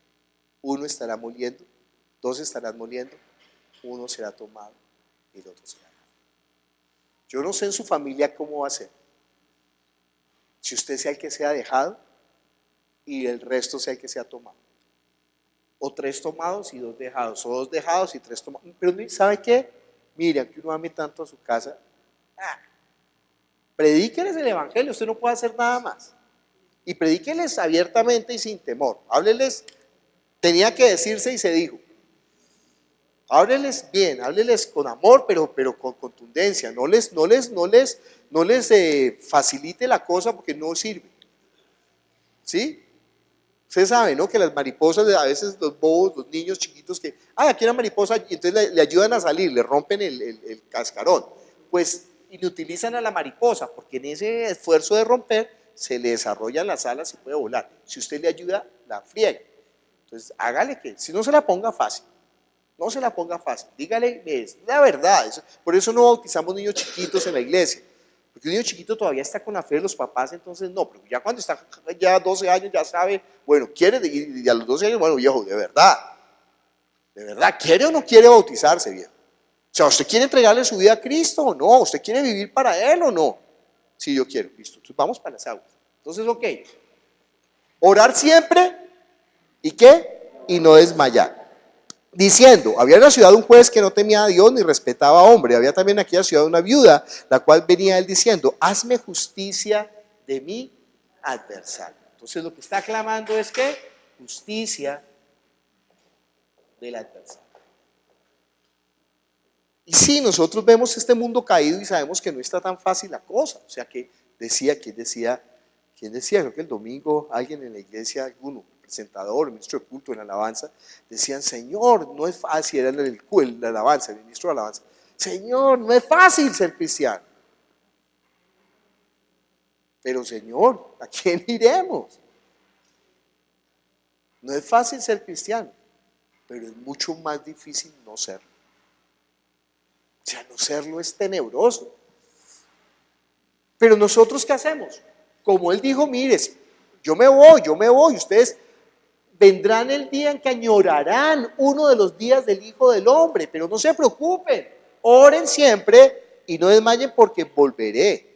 uno estará moliendo, dos estarán moliendo, uno será tomado y el otro será dejado. Yo no sé en su familia cómo va a ser. Si usted sea el que sea dejado y el resto sea el que sea tomado. O 3 tomados y 2 dejados, o 2 dejados y 3 tomados. Pero ¿sabe qué? Mire, aunque uno ame tanto a su casa, predíqueles el evangelio, usted no puede hacer nada más. Y predíqueles abiertamente y sin temor. Hábleles, tenía que decirse y se dijo. Hábleles bien, hábleles con amor, pero con contundencia. No les facilite la cosa porque no sirve. ¿Sí? Usted sabe, ¿no? Que las mariposas, a veces los bobos, los niños chiquitos que, aquí una mariposa, y entonces le ayudan a salir, le rompen el cascarón. Pues inutilizan a la mariposa, porque en ese esfuerzo de romper, se le desarrollan las alas y puede volar. Si usted le ayuda, la friega. Entonces, hágale que, si no se la ponga fácil, no se la ponga fácil, dígale, es la verdad. Por eso no bautizamos niños chiquitos en la iglesia. Porque un niño chiquito todavía está con la fe de los papás, entonces no, pero ya cuando está ya 12 años ya sabe, bueno, quiere, y a los 12 años, bueno, viejo, de verdad, ¿quiere o no quiere bautizarse, viejo? O sea, ¿usted quiere entregarle su vida a Cristo o no? ¿Usted quiere vivir para Él o no? Sí, yo quiero, listo, entonces vamos para las aguas. Entonces, ok, orar siempre, ¿y qué? Y no desmayar. Diciendo, había en la ciudad un juez que no temía a Dios ni respetaba a hombre. Había también en aquella ciudad una viuda, la cual venía él diciendo, hazme justicia de mi adversario. Entonces lo que está clamando es que justicia del adversario. Y sí, nosotros vemos este mundo caído y sabemos que no está tan fácil la cosa. O sea que ¿quién decía? Creo que el domingo alguien en la iglesia, alguno, presentador, el ministro de culto, en la alabanza, decían, Señor, no es fácil, era el alabanza, el ministro de alabanza, Señor, no es fácil ser cristiano. Pero Señor, ¿a quién iremos? No es fácil ser cristiano, pero es mucho más difícil no serlo. O sea, no serlo es tenebroso. Pero nosotros, ¿qué hacemos? Como él dijo, mires, yo me voy, ustedes vendrán el día en que añorarán uno de los días del Hijo del Hombre, pero no se preocupen, oren siempre y no desmayen porque volveré.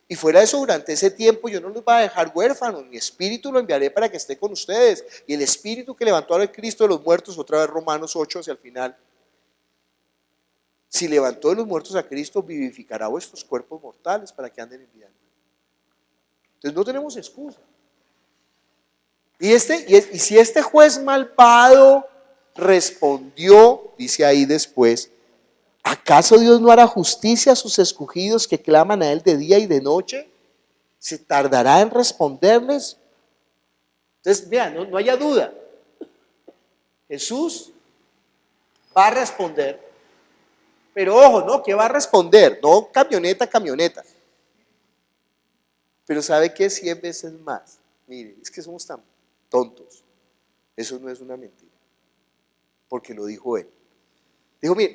Y fuera de eso, durante ese tiempo yo no los voy a dejar huérfanos, mi espíritu lo enviaré para que esté con ustedes. Y el espíritu que levantó a Cristo de los muertos, otra vez Romanos 8 hacia el final, si levantó de los muertos a Cristo, vivificará vuestros cuerpos mortales para que anden en vida. Entonces no tenemos excusa. Y si este juez malvado respondió, dice ahí después, ¿acaso Dios no hará justicia a sus escogidos que claman a Él de día y de noche? ¿Se tardará en responderles? Entonces, vean, no haya duda. Jesús va a responder. Pero ojo, ¿no? ¿Qué va a responder? No camioneta. Pero ¿sabe qué? 100 veces más. Mire, es que somos tan tontos. Eso no es una mentira. Porque lo dijo Él. Dijo, mire,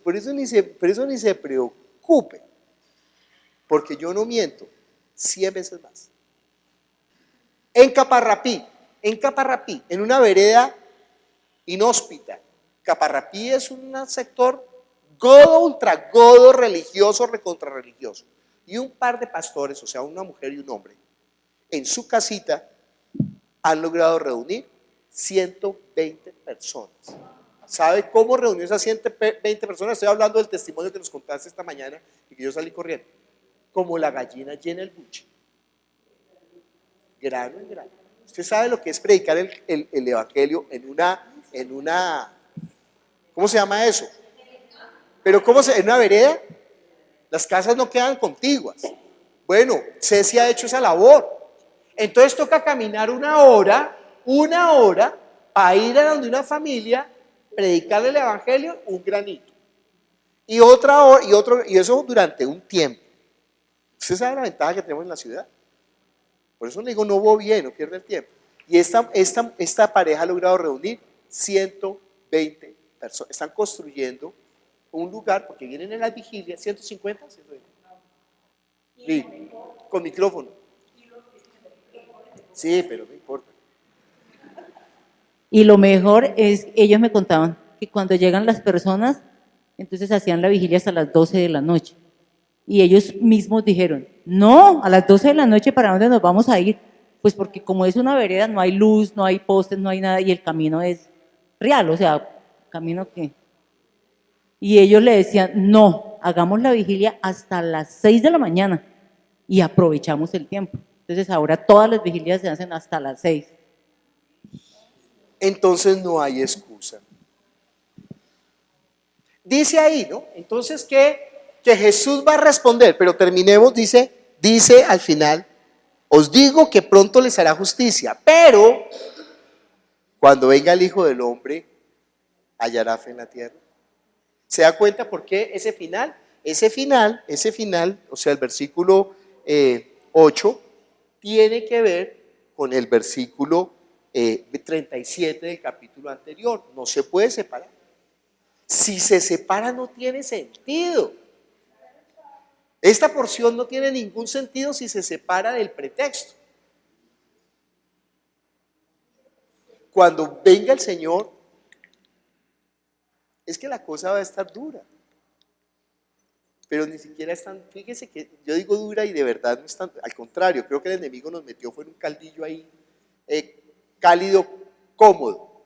por eso ni se preocupe, porque yo no miento, 100 veces más. En Caparrapí, en una vereda inhóspita. Caparrapí es un sector godo, ultra godo, religioso, recontra religioso. Y un par de pastores, o sea, una mujer y un hombre, en su casita han logrado reunir 120 personas. ¿Sabe cómo reunió esas 120 personas? Estoy hablando del testimonio que nos contaste esta mañana y que yo salí corriendo. Como la gallina llena el buche. Grano en grano. Usted sabe lo que es predicar el evangelio en una, ¿cómo se llama eso? Pero en una vereda, las casas no quedan contiguas. Bueno, Ceci ha hecho esa labor. Entonces toca caminar una hora para ir a donde una familia, predicarle el evangelio, un granito. Y otra hora, y eso durante un tiempo. ¿Usted sabe la ventaja que tenemos en la ciudad? Por eso le digo, no voy bien, no pierde el tiempo. Y esta pareja ha logrado reunir 120 personas. Están construyendo un lugar, porque vienen en las vigilias, 150, 120. Sí, con micrófono. Sí, pero no importa. Y lo mejor es, ellos me contaban que cuando llegan las personas, entonces hacían la vigilia hasta las 12 de la noche. Y ellos mismos dijeron, no, a las 12 de la noche, ¿para dónde nos vamos a ir? Pues porque como es una vereda, no hay luz, no hay postes, no hay nada, y el camino es real, o sea, camino que... Y ellos le decían, no, hagamos la vigilia hasta las 6 de la mañana y aprovechamos el tiempo. Entonces ahora todas las vigilias se hacen hasta las 6. Entonces no hay excusa. Dice ahí, ¿no? Entonces que Jesús va a responder, pero terminemos, dice al final, os digo que pronto les hará justicia, pero cuando venga el Hijo del Hombre, hallará fe en la tierra. ¿Se da cuenta por qué ese final? Ese final, o sea, el versículo 8, tiene que ver con el versículo 37 del capítulo anterior. No se puede separar. Si se separa no tiene sentido. Esta porción no tiene ningún sentido si se separa del pretexto. Cuando venga el Señor, es que la cosa va a estar dura. Pero ni siquiera es tan, fíjese que yo digo dura y de verdad no es tan, al contrario, creo que el enemigo nos metió fue en un caldillo ahí, cálido, cómodo.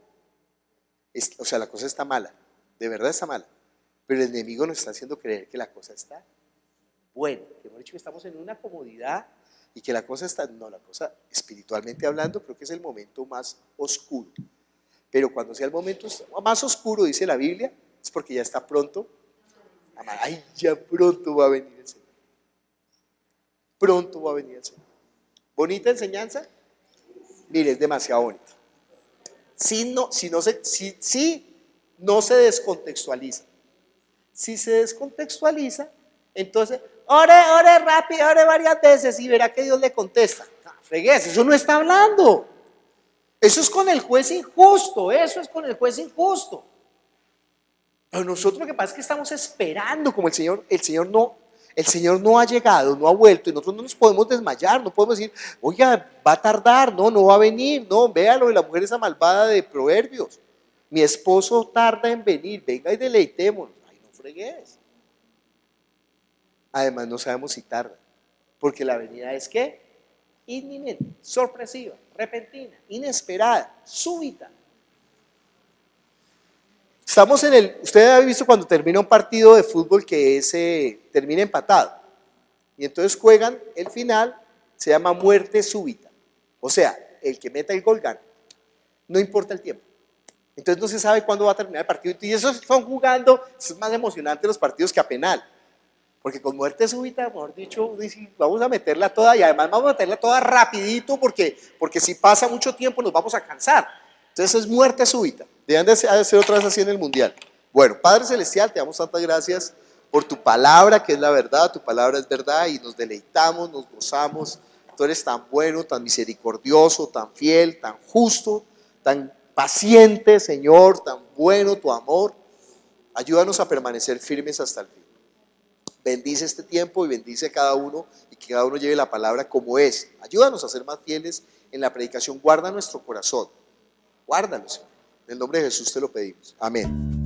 O sea, la cosa está mala, de verdad está mala, pero el enemigo nos está haciendo creer que la cosa está buena, que hemos dicho que estamos en una comodidad y que la cosa está, no, la cosa espiritualmente hablando creo que es el momento más oscuro, pero cuando sea el momento más oscuro, dice la Biblia, es porque ya está pronto. Ay, ya pronto va a venir el Señor. Pronto va a venir el Señor. ¿Bonita enseñanza? Mire, es demasiado bonita. Si no se descontextualiza. Si se descontextualiza, entonces, ore rápido, ore varias veces y verá que Dios le contesta. No, fregues, eso no está hablando. Eso es con el juez injusto, eso es con el juez injusto. Pero nosotros lo que pasa es que estamos esperando, como el Señor no ha llegado, no ha vuelto, y nosotros no nos podemos desmayar, no podemos decir, oiga, va a tardar, no va a venir, no, véalo de la mujer esa malvada de Proverbios. Mi esposo tarda en venir, venga y deleitémonos. Ay, no fregues. Además no sabemos si tarda, porque la venida es ¿qué? Inminente, sorpresiva, repentina, inesperada, súbita. Estamos usted ha visto cuando termina un partido de fútbol que termina empatado, y entonces juegan el final, se llama muerte súbita, o sea, el que meta el gol gana, no importa el tiempo. Entonces no se sabe cuándo va a terminar el partido, y eso están jugando, es más emocionante los partidos que a penal, porque con muerte súbita, mejor dicho, vamos a meterla toda, y además vamos a meterla toda rapidito, porque si pasa mucho tiempo nos vamos a cansar. Entonces es muerte súbita. Deben de ser otra vez así en el Mundial. Bueno, Padre Celestial, te damos tantas gracias por tu palabra, que es la verdad. Tu palabra es verdad y nos deleitamos, nos gozamos. Tú eres tan bueno, tan misericordioso, tan fiel, tan justo, tan paciente, Señor, tan bueno tu amor. Ayúdanos a permanecer firmes hasta el fin. Bendice este tiempo y bendice a cada uno, y que cada uno lleve la palabra como es. Ayúdanos a ser más fieles en la predicación. Guarda nuestro corazón. Guárdanos. En el nombre de Jesús te lo pedimos. Amén.